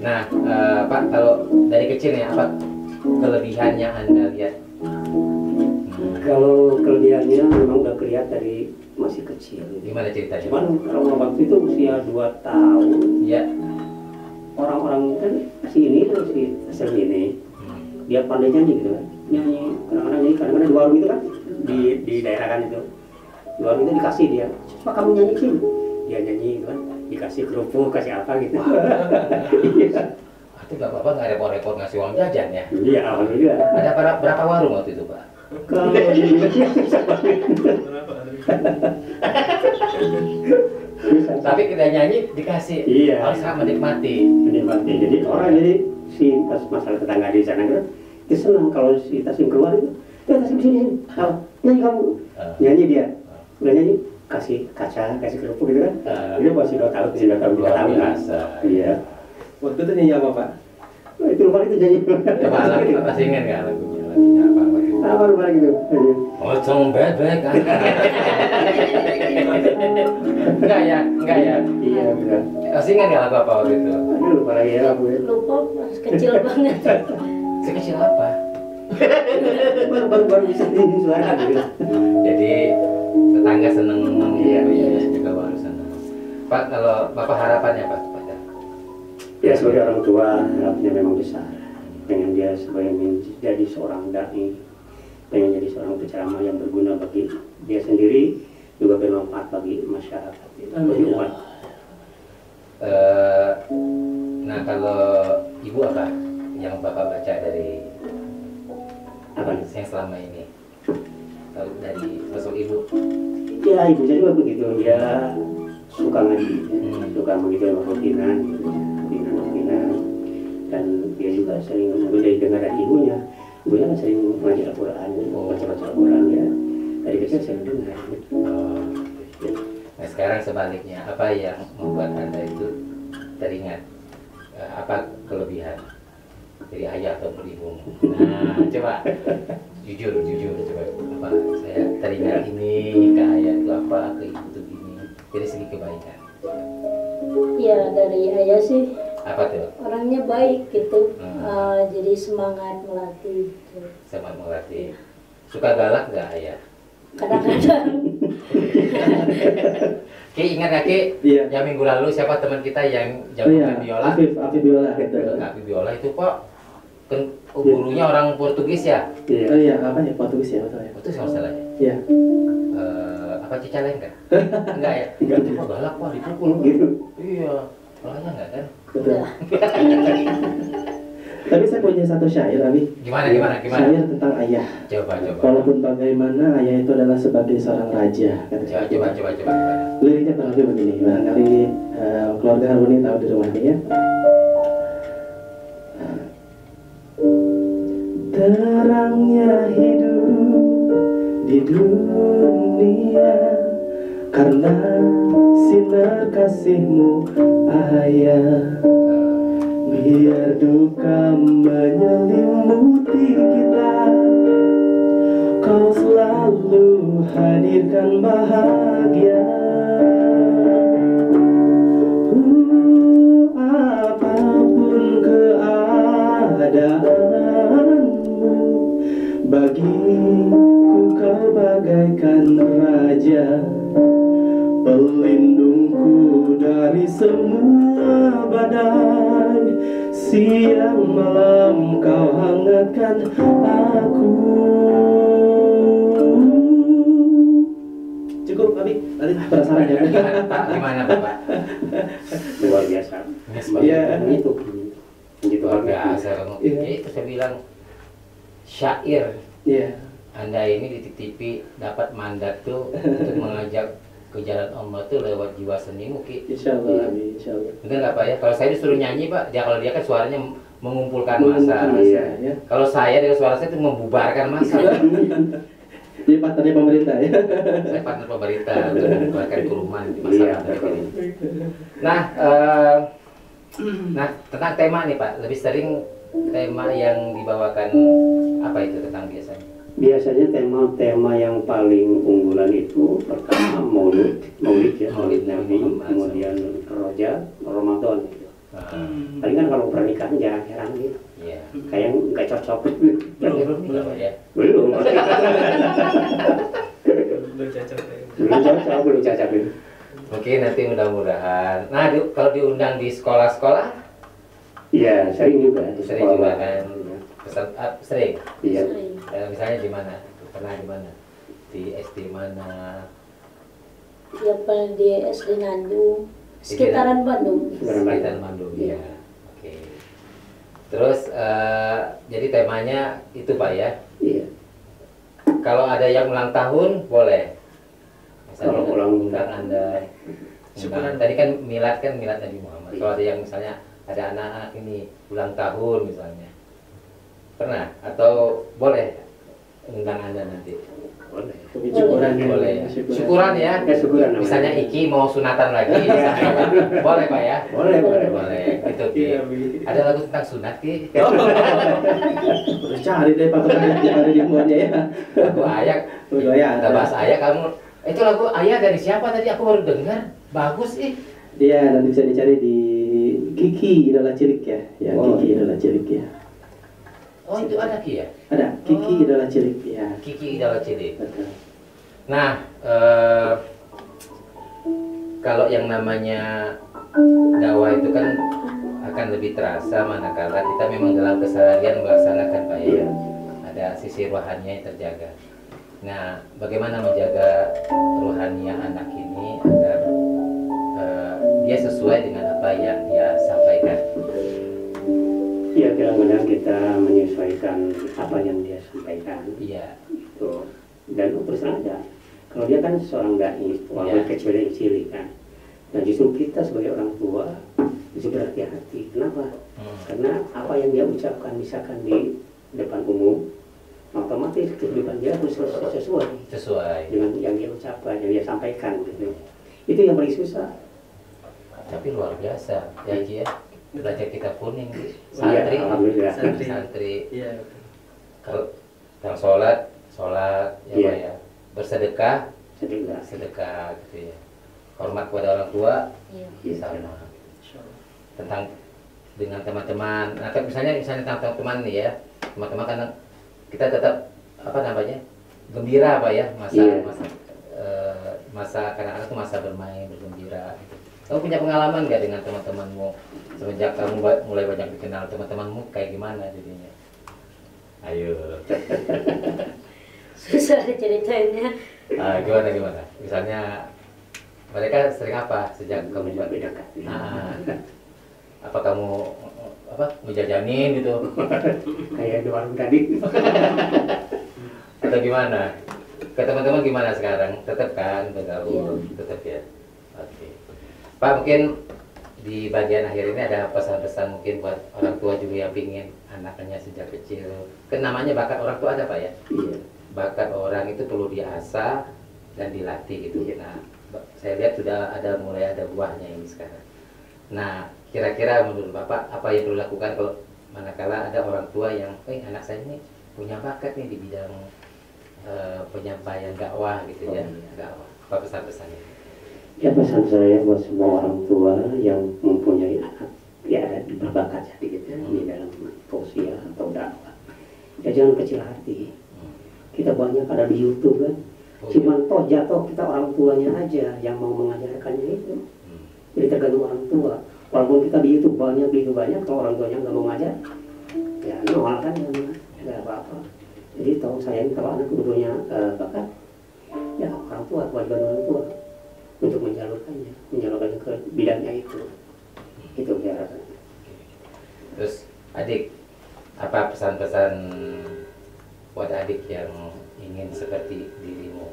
Nah, Pak, kalau dari kecil ya, apa kelebihannya Anda lihat? Kalau kelebihannya memang udah kelihatan dari masih kecil. Gimana ceritanya? Cuman kalau waktu itu usia 2 tahun, Ya. orang-orang kan si ini tuh si asal ini, dia pandai nyanyi gitu kan, nyanyi kadang-kadang nyanyi, kadang-kadang di warung itu kan, di daerah kan itu, di warung itu dikasih dia, coba kamu nyanyi sini, dia nyanyi gitu kan, dikasih kerupuk, kasih apa gitu. Iya. Itu Bapak nggak repot-repot ngasih uang jajan ya? Iya, alhamdulillah. Ada berapa warung waktu itu, Pak? Kalau di Indonesia Tapi kita nyanyi dikasih, Iya. harus menikmati. menikmati. Jadi orang jadi si pas masalah tetangga di sana kan, dia senang kalau si Tasim keluar itu, ya Tasim sini, nyanyi kamu, nyanyi dia, udah nyanyi kasih kaca, kasih kerupuk gitu kan, dia masih 2 tahun, masih 2 tahun, 3 tahun kan. Iya. Waktu itu nyanyi apa Pak? Nah, itu lupa itu nyanyi. Coba lagu, masih ingat nggak lagunya? Lagunya apa? Apa lupa gitu? Pocong bebek kan? Enggak ya, enggak ya. Iya benar. Masih ingat nggak lagu apa waktu itu? Aduh lupa lagi ya aku. Lupa, pas kecil banget. Sekecil apa? Baru bisa nyanyi suara gitu. Jadi tetangga seneng, Iya, gitu iya. ya, juga baru seneng. Pak, kalau Bapak harapannya Pak kepada? Ya sebagai orang tua harapannya memang besar. Pengen dia sebagai menjadi seorang dai, pengen jadi seorang penceramah yang berguna bagi dia sendiri, juga bermanfaat bagi masyarakat, bagi umat. Nah kalau Ibu apa yang Bapak baca dari Apa? yang selama ini? Tahu dari sosok Ibu? Ya ibunya juga begitu, dia suka ngaji, suka begitu rutinan, dan dia juga sering menjadi dengar dari ibunya. Ibunya kan sering mengajar Al-Quran, baca-baca Al-Quran ya. Dari kecil sering dengar. Oh. Nah sekarang sebaliknya, apa yang membuat Anda itu teringat apa kelebihan dari ayah atau ibumu? Nah coba jujur coba apa saya teringat ini ke ayah itu apa, ke ibu itu gini, dari segi kebaikan. Ya dari ayah sih Apa tuh? orangnya baik gitu. Jadi semangat melatih gitu. Sama melatih. Suka galak nggak ayah? Kadang-kadang Ki ingat gak Ki? Iya. Yang minggu lalu siapa teman kita yang Oh jago iya, main biola? Afif biola gitu. Tapi biola itu kok kan gurunya orang Portugis ya? Iya. Oh iya, apa ya Portugis ya betul ya? Itu sama salahnya. Iya. Apa Cicalengka? Enggak ya? Enggak. Itu kok galak Pak, dipukul. Gitu. Iya. Salahnya enggak kan? Betul. udah. Tapi saya punya satu syair, Abi. Gimana? Syair tentang ayah. Coba. Walaupun bagaimana, ayah itu adalah sebagai seorang raja. Kata Coba. Liriknya kurang lebih begini. Barangkali keluarga Harmoni tahu di rumah ini ya. Terangnya hidup di dunia karena sinar kasihmu ayah. Biar duka menyelimuti kita, kau selalu hadirkan bahagia. Apapun keadaanmu, bagiku kau bagaikan raja, pelindungku dari semua badai. Siang malam kau hangatkan aku. Cukup, Abi. Nanti penasaran ya. Pak, gimana Bapak? Luar biasa. Iya. Itu Luar biasa kamu. Iya. Ya, itu saya bilang syair. Iya. Anda ini di TV dapat mandat tuh untuk mengajak ke jalan Allah tuh lewat jiwa senimu Ki. Insya Allah, Abi. Insya Allah. Bener nggak Pak ya? Kalau saya disuruh nyanyi Pak, kalau dia kan suaranya mengumpulkan massa. Iya, ya. Kalau saya dengan suara saya itu membubarkan massa. Jadi partnernya pemerintah ya. Saya partner pemerintah untuk mengeluarkan kurungan di masa Iya, pandemi betul. ini. Nah, nah tentang tema nih Pak, lebih sering tema yang dibawakan apa itu tentang biasanya? Biasanya tema-tema yang paling unggulan itu pertama Maulid ya, Maulid Nabi Muhammad. kemudian Rojab, Ramadan gitu. Paling kan kalau pernikahan jarang-jarang gitu. Iya. Kayak nggak cocok. Belum nih Pak ya. Belum. Belum cocok ya. Belum cocok itu. Mungkin nanti mudah-mudahan. Nah, kalau diundang di sekolah-sekolah, Iya, sering juga. di sering sekolah. juga kan. Sering. Iya. Sering. Misalnya di mana? Pernah di mana? Di SD mana? Ya paling di SD Nandu, sekitaran Bandung. Sekitar Bandung ya. Oke. Terus jadi temanya itu Pak ya. Iya. Kalau ada yang ulang tahun boleh. Kalau ulang undang Anda. Undang, tadi kan milad Nabi Muhammad. Kalau ada yang misalnya ada anak-anak ini ulang tahun misalnya. Pernah atau boleh undang Anda nanti? Boleh. Syukuran ya. Boleh. Syukuran ya. Ya, syukuran namanya. Misalnya Iki mau sunatan lagi. Boleh Pak ya? Boleh. Boleh. Itu Ki. Iya, Ada lagu tentang sunat Ki. Udah cari deh Pak Tukang di ilmuannya ya. Lagu ayak. Udah ya. Kita bahas ayak kamu. Itu lagu ayah dari siapa tadi? Aku baru dengar. Bagus ih. Iya, nanti bisa dicari di Kiki Idola Cilik ya. Ya, Oh. Kiki Idola Cilik ya. Oh itu ada Ki ya? Ada Kiki Oh. Idola Cilik ya. Kiki Idola Cilik. Betul. Nah, kalau yang namanya dakwah itu kan akan lebih terasa manakala kita memang dalam keseharian melaksanakan Pak ya. Iya. Ada sisi rohaninya yang terjaga. Nah, bagaimana menjaga rohaniah anak ini agar dia sesuai dengan apa yang dia sampaikan? Ya, kadang-kadang kita menyesuaikan apa yang dia sampaikan. Iya. Gitu. Dan terus aja, kalau dia kan seorang dai, walaupun Iya. kecil dan cilik kan. Dan justru kita sebagai orang tua justru berhati-hati. Kenapa? Karena apa yang dia ucapkan misalkan di depan umum, otomatis kehidupan dia harus sesuai Sesuai. dengan yang dia ucapkan, yang dia sampaikan. Gitu. Itu yang paling susah. Tapi luar biasa ya Ki ya. Belajar kitab kuning Ki. Iya, Santri. alhamdulillah. Santri. Iya. Kalau yang sholat ya Iya. Pak ya. Bersedekah, Sedekah. sedekah gitu ya. Hormat kepada orang tua Iya. sama. Tentang dengan teman-teman. Nah, kan misalnya tentang teman-teman nih ya. Teman-teman kan kita tetap apa namanya? Gembira Pak ya, Iya. masa kadang-kadang itu masa bermain, bergembira gitu. Kamu punya pengalaman nggak dengan teman-temanmu semenjak kamu mulai banyak dikenal, teman-temanmu kayak gimana jadinya? Ayo. Susah ceritainnya. Gimana? Misalnya mereka sering apa sejak kamu buat Bedakan. apa kamu ngejajanin gitu Kayak di warung tadi. atau gimana? Ke teman-teman gimana sekarang? Tetap kan bergaul, tetap ya. Oke. Pak, mungkin di bagian akhir ini ada pesan-pesan mungkin buat orang tua juga yang ingin anaknya sejak kecil. Kan namanya bakat orang tua ada Pak ya? Iya. Bakat orang itu perlu diasah dan dilatih gitu. Nah, saya lihat sudah mulai ada buahnya ini sekarang. Nah, kira-kira menurut Bapak apa yang perlu dilakukan kalau manakala ada orang tua yang, anak saya ini punya bakat nih di bidang penyampaian dakwah gitu ya, dakwah. Apa pesan-pesannya? Ya, pesan saya buat semua orang tua yang mempunyai anak ya ada berbakat sedikit ya, di dalam sosial atau dakwah. Ya jangan kecil hati. Kita banyak ada di YouTube kan. Cuman toh jatuh kita orang tuanya aja yang mau mengajarkannya itu. Jadi tergantung orang tua. Walaupun kita di YouTube begitu banyak, kalau orang tuanya nggak mau ngajar, ya nol kan, nggak apa-apa. Jadi tahu sayang kalau anak punya bakat, ya orang tua, kewajiban orang tua untuk menyalurkannya ke bidangnya itu saya rasa. Terus adik, apa pesan-pesan buat adik yang ingin seperti dirimu?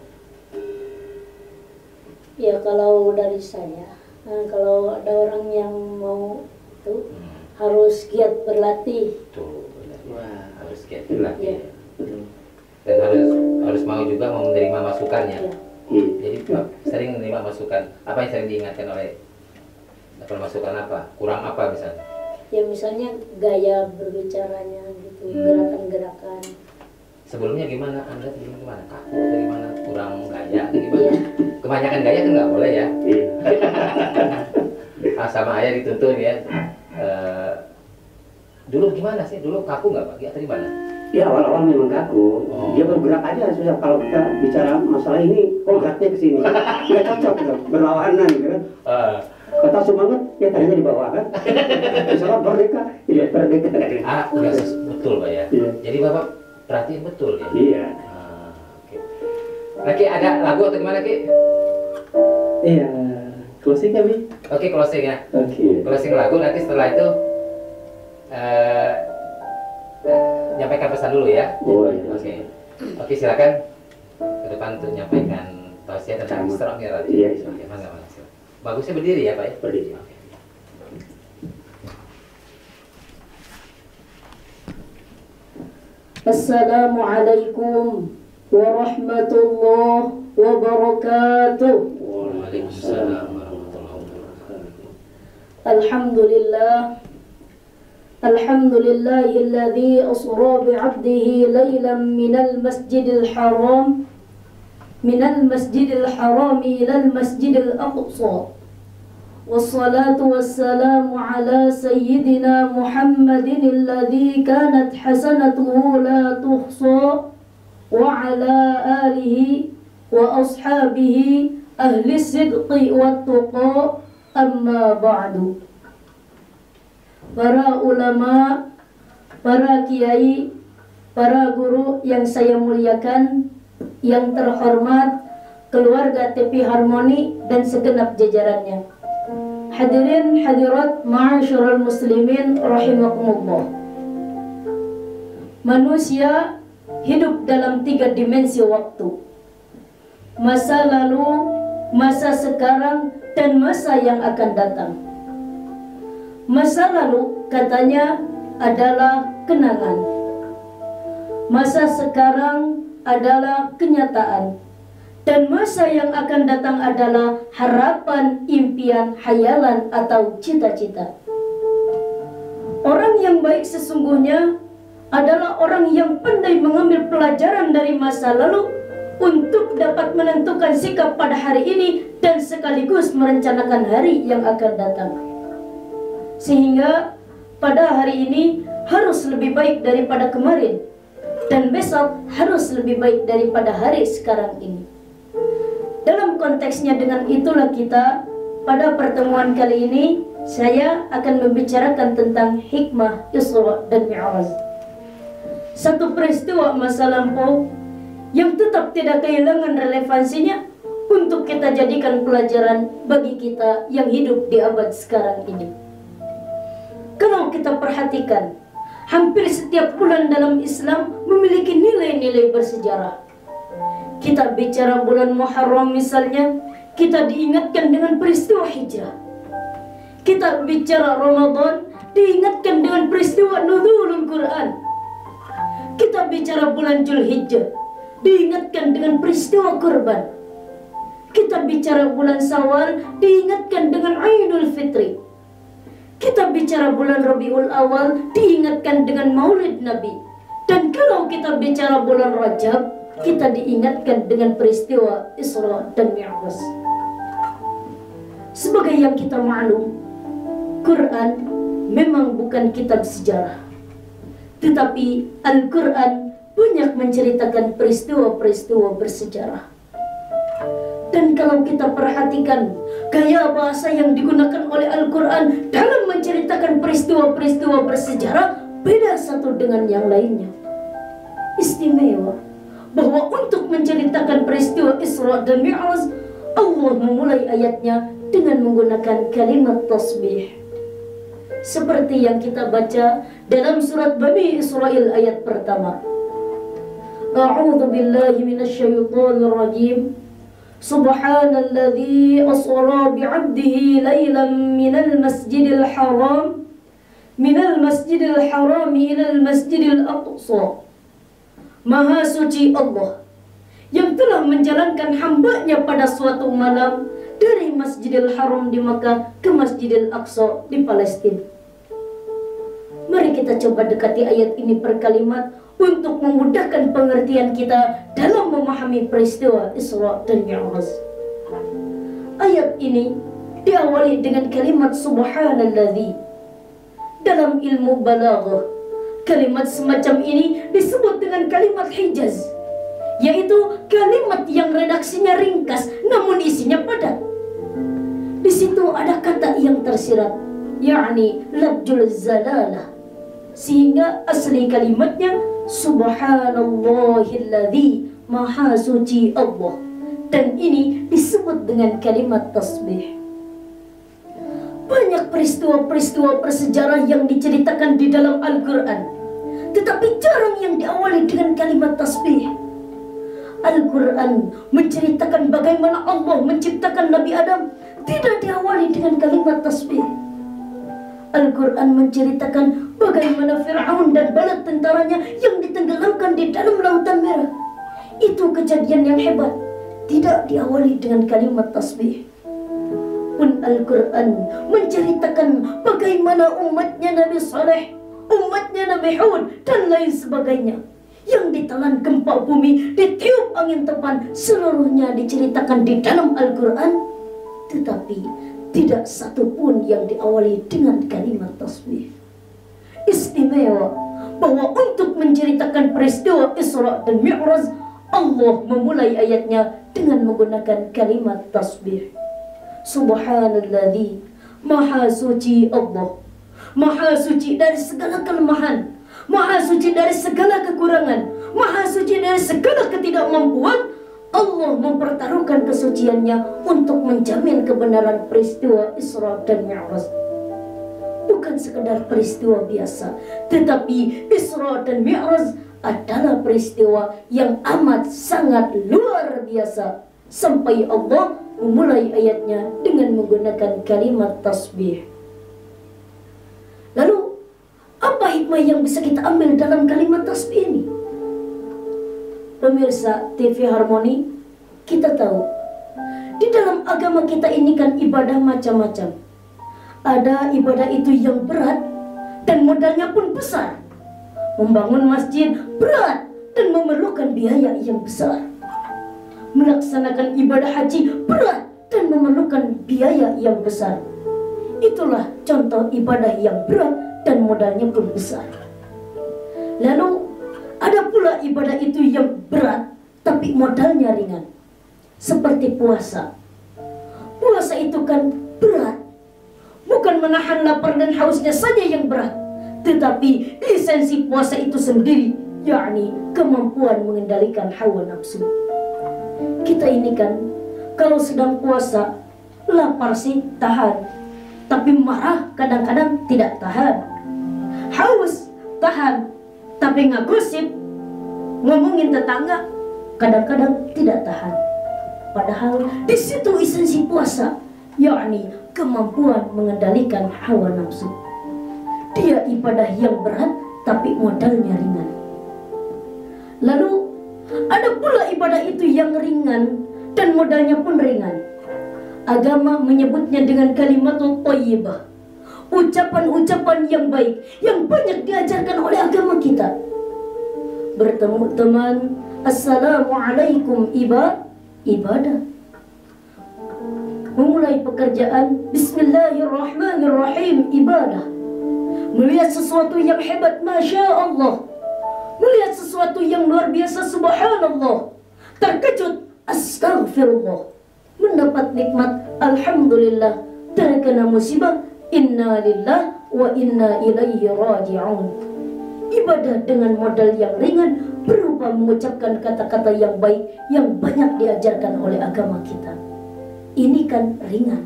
Ya kalau dari saya, kalau ada orang yang mau itu harus giat berlatih. Tuh, benar. Wah. Harus giat berlatih. Iya. Betul. Dan harus harus mau juga mau menerima masukannya. Ya. Jadi sering menerima masukan. Apa yang sering diingatkan oleh dapat masukan apa? Kurang apa misalnya? Ya misalnya gaya berbicaranya gitu, gerakan-gerakan. Sebelumnya gimana? Anda sebelumnya gimana? Kaku atau gimana? Kurang gaya atau gimana? Iya. Kebanyakan gaya kan nggak boleh ya. Iya. Sama ayah dituntun ya. Dulu gimana sih? Dulu kaku nggak Pak? Atau gimana? Ya awal-awal memang kaku. Oh. Dia bergerak aja susah kalau kita bicara masalah ini, kok geraknya ke sini. Nggak cocok gitu, berlawanan gitu kan. Kata semangat, ya tadinya di bawah kan. Misalnya merdeka, ya merdeka. Ya, betul Pak ya. Iya. Jadi Bapak perhatiin betul ya. Iya. Oke. Nah, Ki, ada lagu atau gimana Ki? Iya, closing ya, Bi? Oke, closing ya. Oke. Closing lagu, nanti setelah itu nyampaikan pesan dulu ya. Oh, iya. Oke, silakan ke depan untuk nyampaikan tausiah tentang Isra Mi'raj. Iya. Oke, mangga. Bagusnya berdiri ya Pak ya. Berdiri. Oke. Assalamualaikum warahmatullahi wabarakatuh. Waalaikumsalam warahmatullahi wabarakatuh. Alhamdulillah. Alhamdulillahilladzi asra bi'abdihi laylan minal masjidil haram ilal masjidil aqsa. Wassalatu wassalamu ala sayyidina Muhammadin alladzi kanat hasanatuhu la tuhsa wa ala alihi wa ashabihi ahli sidqi wat tuqa, amma ba'du. Para ulama, para kiai, para guru yang saya muliakan, yang terhormat, keluarga TV Harmoni dan segenap jajarannya. Hadirin hadirat ma'asyiral muslimin rahimakumullah. Manusia hidup dalam 3 dimensi waktu. Masa lalu, masa sekarang, dan masa yang akan datang. Masa lalu katanya adalah kenangan. Masa sekarang adalah kenyataan. Dan masa yang akan datang adalah harapan, impian, hayalan, atau cita-cita. Orang yang baik sesungguhnya adalah orang yang pandai mengambil pelajaran dari masa lalu untuk dapat menentukan sikap pada hari ini dan sekaligus merencanakan hari yang akan datang. Sehingga pada hari ini harus lebih baik daripada kemarin, dan besok harus lebih baik daripada hari sekarang ini. Dalam konteksnya dengan itulah kita pada pertemuan kali ini saya akan membicarakan tentang hikmah Isra dan Mi'raj. Satu peristiwa masa lampau yang tetap tidak kehilangan relevansinya untuk kita jadikan pelajaran bagi kita yang hidup di abad sekarang ini. Kalau kita perhatikan, hampir setiap bulan dalam Islam memiliki nilai-nilai bersejarah. Kita bicara bulan Muharram misalnya, kita diingatkan dengan peristiwa hijrah. Kita bicara Ramadan, diingatkan dengan peristiwa nuzulul Quran. Kita bicara bulan Zulhijjah, diingatkan dengan peristiwa kurban. Kita bicara bulan Syawal, diingatkan dengan Idul Fitri. Kita bicara bulan Rabiul Awal, diingatkan dengan Maulid Nabi. Dan kalau kita bicara bulan Rajab, kita diingatkan dengan peristiwa Isra dan Mi'raj. Sebagai yang kita maklum, Quran memang bukan kitab sejarah, tetapi Al-Quran banyak menceritakan peristiwa-peristiwa bersejarah. Dan kalau kita perhatikan gaya bahasa yang digunakan oleh Al-Quran dalam menceritakan peristiwa-peristiwa bersejarah, beda satu dengan yang lainnya. Istimewa bahwa untuk menceritakan peristiwa Isra dan Mi'raj, Allah memulai ayatnya dengan menggunakan kalimat tasbih. Seperti yang kita baca dalam surat Bani Israil ayat pertama. A'udzu billahi minasyaitonir rajim. Subhanalladzi asra bi'abdihi lailan minal masjidil haram ilal masjidil aqsa. Maha suci Allah yang telah menjalankan hambanya pada suatu malam dari Masjidil Haram di Makkah ke Masjidil Aqsa di Palestina. Mari kita coba dekati ayat ini per kalimat untuk memudahkan pengertian kita dalam memahami peristiwa Isra dan Mi'raj. Ayat ini diawali dengan kalimat subhanalladzi. Dalam ilmu balaghah, kalimat semacam ini disebut dengan kalimat hijaz, yaitu kalimat yang redaksinya ringkas namun isinya padat. Di situ ada kata yang tersirat, yakni lafzul zalalah, sehingga asli kalimatnya subhanallahilladzi, maha suci Allah, dan ini disebut dengan kalimat tasbih. Banyak peristiwa-peristiwa bersejarah yang diceritakan di dalam Al-Quran, tetapi jarang yang diawali dengan kalimat tasbih. Al-Quran menceritakan bagaimana Allah menciptakan Nabi Adam, tidak diawali dengan kalimat tasbih. Al-Quran menceritakan bagaimana Fir'aun dan bala tentaranya yang ditenggelamkan di dalam Lautan Merah. Itu kejadian yang hebat, tidak diawali dengan kalimat tasbih. Pun Al-Quran menceritakan bagaimana umatnya Nabi Saleh, umatnya Nabi Hud, dan lain sebagainya yang ditelan gempa bumi, ditiup angin topan, seluruhnya diceritakan di dalam Al-Quran, tetapi tidak satu pun yang diawali dengan kalimat tasbih. Istimewa bahwa untuk menceritakan peristiwa Isra dan Mi'raj, Allah memulai ayatnya dengan menggunakan kalimat tasbih. Subhanalladzi, maha suci Allah, maha suci dari segala kelemahan, maha suci dari segala kekurangan, maha suci dari segala ketidakmampuan. Allah mempertaruhkan kesuciannya untuk menjamin kebenaran peristiwa Isra dan Mi'raj. Bukan sekedar peristiwa biasa, tetapi Isra dan Mi'raj adalah peristiwa yang amat sangat luar biasa, sampai Allah memulai ayatnya dengan menggunakan kalimat tasbih. Lalu, apa hikmah yang bisa kita ambil dalam kalimat tasbih ini? Pemirsa TV Harmoni, kita tahu di dalam agama kita ini kan ibadah macam-macam. Ada ibadah itu yang berat dan modalnya pun besar. Membangun masjid berat dan memerlukan biaya yang besar. Melaksanakan ibadah haji berat dan memerlukan biaya yang besar. Itulah contoh ibadah yang berat dan modalnya pun besar. Lalu ada pula ibadah itu yang berat tapi modalnya ringan, seperti puasa. Puasa itu kan berat, bukan menahan lapar dan hausnya saja yang berat, tetapi esensi puasa itu sendiri, yakni kemampuan mengendalikan hawa nafsu. Kita ini kan kalau sedang puasa, lapar sih tahan, tapi marah kadang-kadang tidak tahan. Haus tahan, tapi ngagosip, ngomongin tetangga kadang-kadang tidak tahan. Padahal di situ esensi puasa, yakni kemampuan mengendalikan hawa nafsu. Dia ibadah yang berat tapi modalnya ringan. Lalu ada pula ibadah itu yang ringan dan modalnya pun ringan. Agama menyebutnya dengan kalimatul thayyibah, ucapan-ucapan yang baik yang banyak diajarkan oleh agama kita. Bertemu teman, assalamualaikum, ibadah. Memulai pekerjaan, bismillahirrahmanirrahim, ibadah. Melihat sesuatu yang hebat, masya Allah. Melihat sesuatu yang luar biasa, subhanallah. Terkejut, astaghfirullah. Mendapat nikmat, alhamdulillah. Terkena musibah, inna lillah wa inna ilaihi raji'un. Ibadah dengan modal yang ringan berupa mengucapkan kata-kata yang baik yang banyak diajarkan oleh agama kita. Ini kan ringan.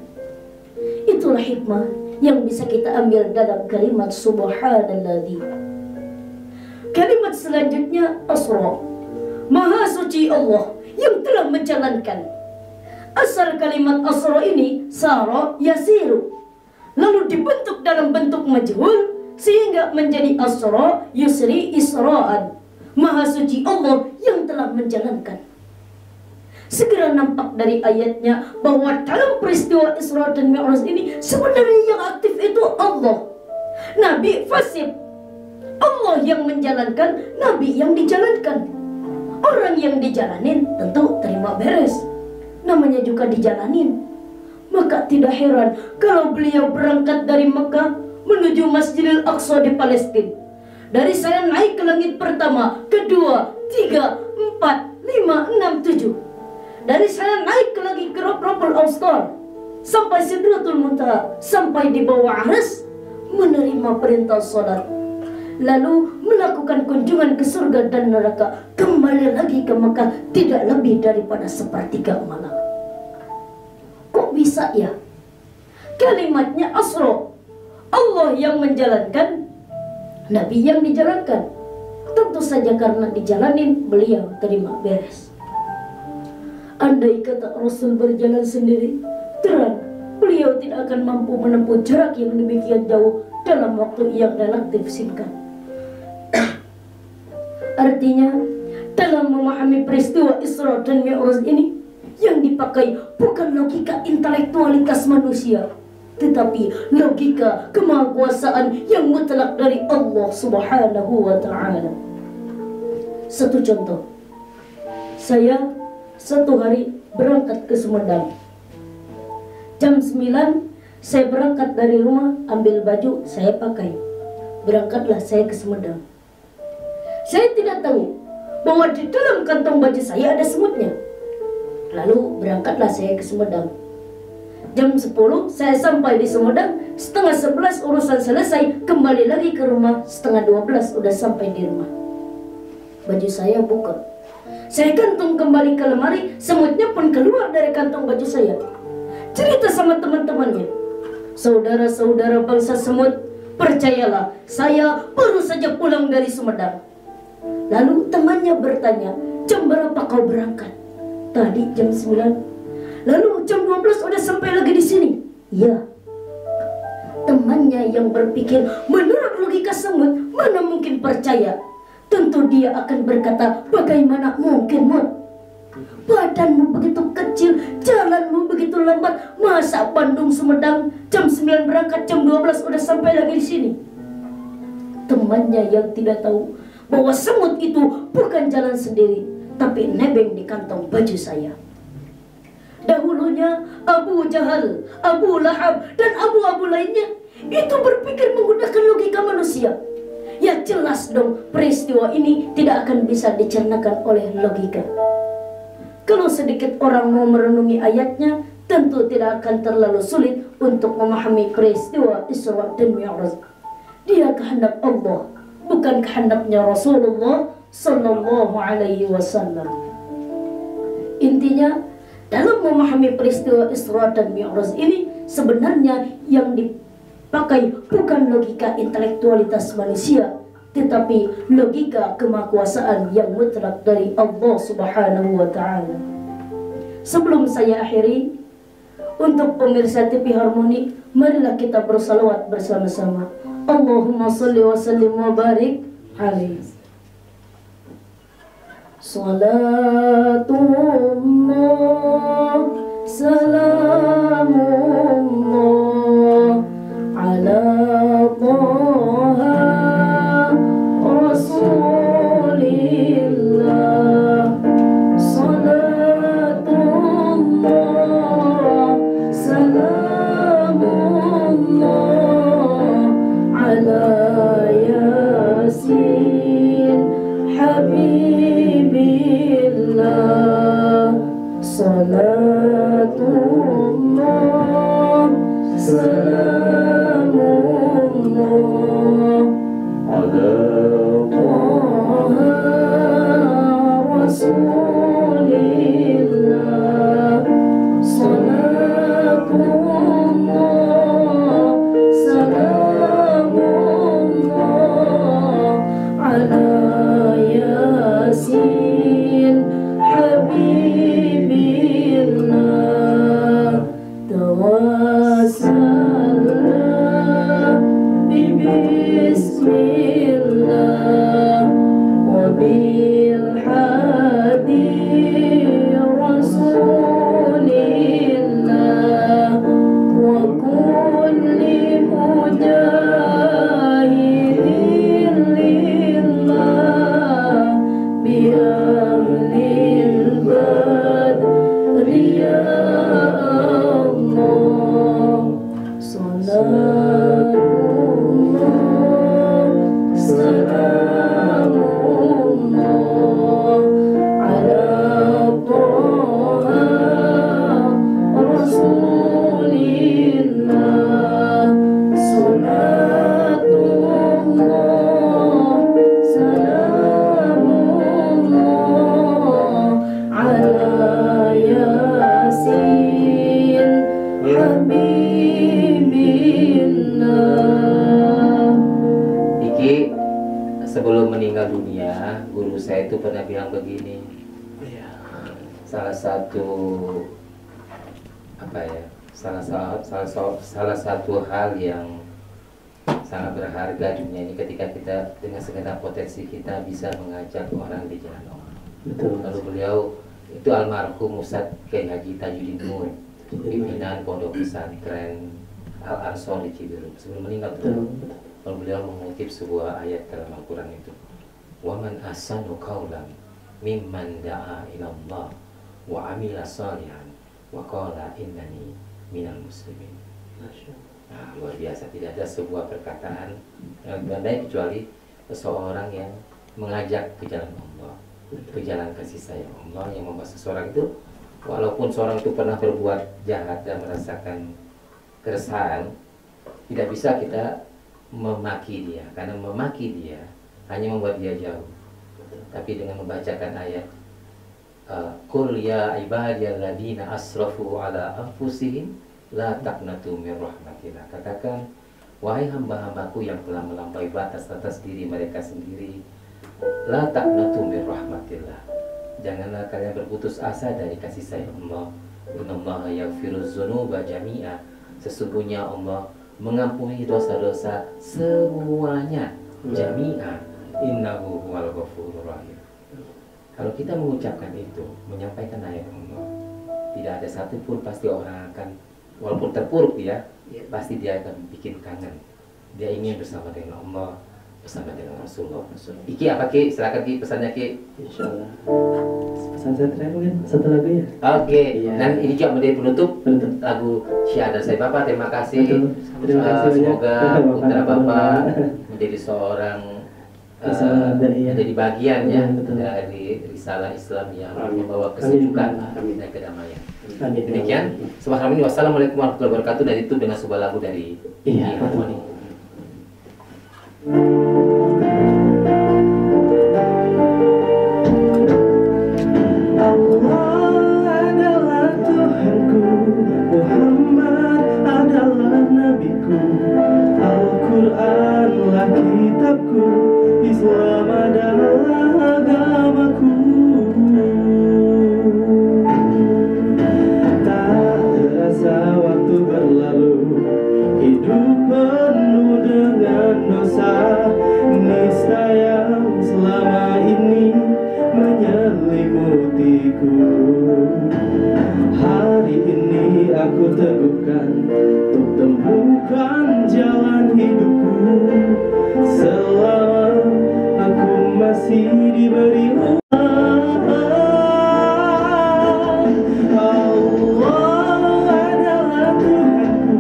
Itulah hikmah yang bisa kita ambil dalam kalimat subhanalladzi. Kalimat selanjutnya Asra, maha suci Allah yang telah menjalankan. Asal kalimat Asra ini sara yasiru, lalu dibentuk dalam bentuk majhul sehingga menjadi Asra yusri isra'an. Maha suci Allah yang telah menjalankan. segera nampak dari ayatnya bahwa dalam peristiwa Isra dan Mi'raj ini sebenarnya yang aktif itu Allah. Nabi fasih, Allah yang menjalankan, Nabi yang dijalankan. Orang yang dijalanin tentu terima beres, namanya juga dijalanin. Maka tidak heran kalau beliau berangkat dari Mekah menuju Masjidil Aqsa di Palestina. Dari sana naik ke langit pertama, kedua, 3, 4, 5, 6, 7. Dari sana naik lagi ke Rabbul Awstar sampai Sidratul Muntaha, sampai di bawah Arsy, menerima perintah salat, lalu melakukan kunjungan ke surga dan neraka, kembali lagi ke Mekah tidak lebih daripada sepertiga malam. Kok bisa ya? Kalimatnya Asra, Allah yang menjalankan, Nabi yang dijalankan. Tentu saja karena dijalanin, beliau terima beres. Andai kata Rasul berjalan sendiri, terang beliau tidak akan mampu menempuh jarak yang demikian jauh dalam waktu yang relatif singkat. Artinya, dalam memahami peristiwa Isra dan Mi'raj ini, yang dipakai bukan logika intelektualitas manusia, tetapi logika kemahakuasaan yang mutlak dari Allah Subhanahu wa Ta'ala. Satu contoh, saya satu hari berangkat ke Sumedang. Jam 9 saya berangkat dari rumah, ambil baju saya pakai, berangkatlah saya ke Sumedang. Saya tidak tahu bahwa di dalam kantong baju saya ada semutnya. Lalu berangkatlah saya ke Sumedang. Jam 10 saya sampai di Sumedang, setengah 11 urusan selesai, kembali lagi ke rumah, setengah 12 udah sampai di rumah. Baju saya buka, saya gantung kembali ke lemari, semutnya pun keluar dari kantong baju saya. Cerita sama teman-temannya, saudara-saudara bangsa semut, percayalah, saya baru saja pulang dari Sumedang. Lalu temannya bertanya, jam berapa kau berangkat? Tadi jam 9. Lalu jam 12 udah sampai lagi di sini? Iya. Temannya yang berpikir menurut logika semut, mana mungkin percaya? Tentu dia akan berkata, bagaimana mungkin, Mut? Badanmu begitu kecil, jalanmu begitu lambat, masa Bandung Sumedang jam 9 berangkat, jam 12 udah sampai lagi di sini? Temannya yang tidak tahu bahwa semut itu bukan jalan sendiri, tapi nebeng di kantong baju saya. Dahulunya Abu Jahal, Abu Lahab, dan abu-abu lainnya itu berpikir menggunakan logika manusia. Ya jelas dong, peristiwa ini tidak akan bisa dicernakan oleh logika. Kalau sedikit orang mau merenungi ayatnya, tentu tidak akan terlalu sulit untuk memahami peristiwa Isra dan Mi'raj. Dia kehendak Allah, bukan kehendaknya Rasulullah Sallallahu Alaihi Wasallam. Intinya, dalam memahami peristiwa Isra dan Mi'raj ini, sebenarnya yang dipakai bukan logika intelektualitas manusia, tetapi logika kemahakuasaan yang mutlak dari Allah Subhanahu wa Ta'ala. Sebelum saya akhiri, untuk pemirsa TV Harmoni, marilah kita bersalawat bersama-sama. Allahumma salli wa sallim wa barik alaihi. Salatullah, salamullah ala Taha Rasulillah. Salatullah, salamullah ala Yasin Habibillah. Salatullah, salamullah ala Taha Rasulillah. Salatullah, salamullah ala Yasin Habibillah. meninggal dunia, guru saya itu pernah bilang begini. Iya. Salah satu apa ya? Salah satu hal yang sangat berharga dunia ini ketika kita dengan segenap potensi kita bisa mengajak orang di jalan Allah. Betul. Lalu beliau itu almarhum Ustadz Kiai Haji Tajuddin Nur, pimpinan pondok pesantren Al Ansor di Cibiru. Sebelum meninggal Betul. lalu beliau mengutip sebuah ayat dalam Al-Quran itu, waman ahsanu qawlan mimman da'a ila Allah wa amila salihan wa qala innani minal muslimin. Masya Allah. Nah, luar biasa, tidak ada sebuah perkataan yang lebih kecuali seseorang yang mengajak ke jalan Allah, ke jalan kasih sayang Allah, yang membuat seseorang itu walaupun seorang itu pernah berbuat jahat dan merasakan keresahan, tidak bisa kita memaki dia, karena memaki dia hanya membuat dia jauh. Tapi dengan membacakan ayat qul ya ibadiyalladzina asrafu ala anfusihim la taqnatu min rahmatillah, katakan wahai hamba-hambaku yang telah melampaui batas atas diri mereka sendiri, la taqnatu min rahmatillah, janganlah kalian berputus asa dari kasih sayang Allah. Innallaha yaghfiruz dzunuba jami'a, sesungguhnya Allah mengampuni dosa-dosa semuanya. Jami'a innahu huwal ghafurur rahim. Kalau kita mengucapkan itu, menyampaikan ayat Allah, tidak ada satupun pasti orang akan, walaupun terpuruk dia, pasti dia akan bikin kangen. Dia ingin bersama dengan Allah, bersama dengan Rasulullah. Iki apa Ki? Silakan Ki, pesannya Ki. Insya Allah. Pesan saya terakhir mungkin satu lagu ya. Oke, Iya. dan ini juga menjadi penutup Penutup. lagu Syahadat saya Bapak. Terima kasih. Betul. Terima kasih banyak. Semoga putra Bapak menjadi seorang Risalah Da'iyah. menjadi bagian ya Iya, betul. dari risalah Islam yang Amin. membawa kesejukan Amin. dan kedamaian. Amin. Demikian. Subhanallah. Wassalamualaikum warahmatullahi wabarakatuh. Dan itu dengan sebuah lagu dari Iya. Harmoni. Allah adalah Tuhanku, Muhammad adalah nabiku, Al-Quranlah kitabku, Islam adalah agamaku. Tak terasa waktu berlalu, hidup penuh dengan dosa, niscaya selama ini menyelimutiku. Hari ini aku teguhkan untuk temukan jalan hidupku, selama aku masih diberi Allah adalah Tuhanku,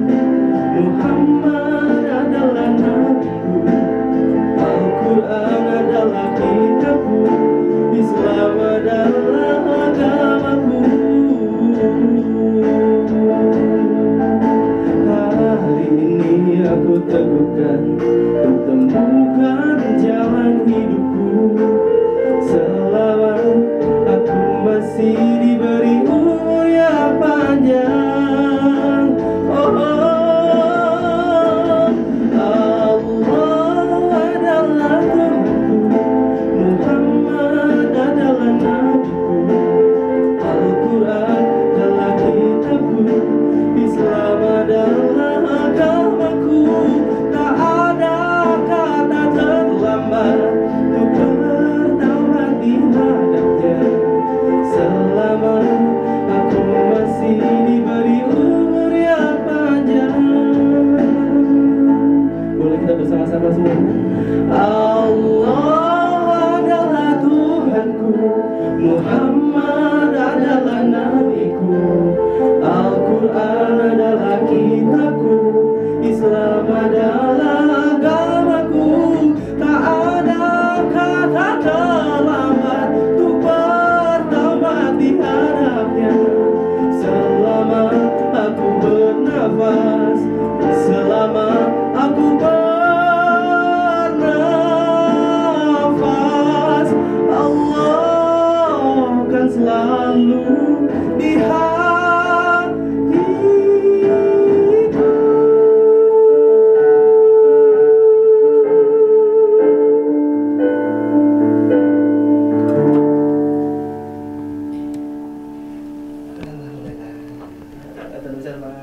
Muhammad adalah nabiku, Al-Quran adalah kitabku, Islam adalah agamaku. Atur bisa Pak.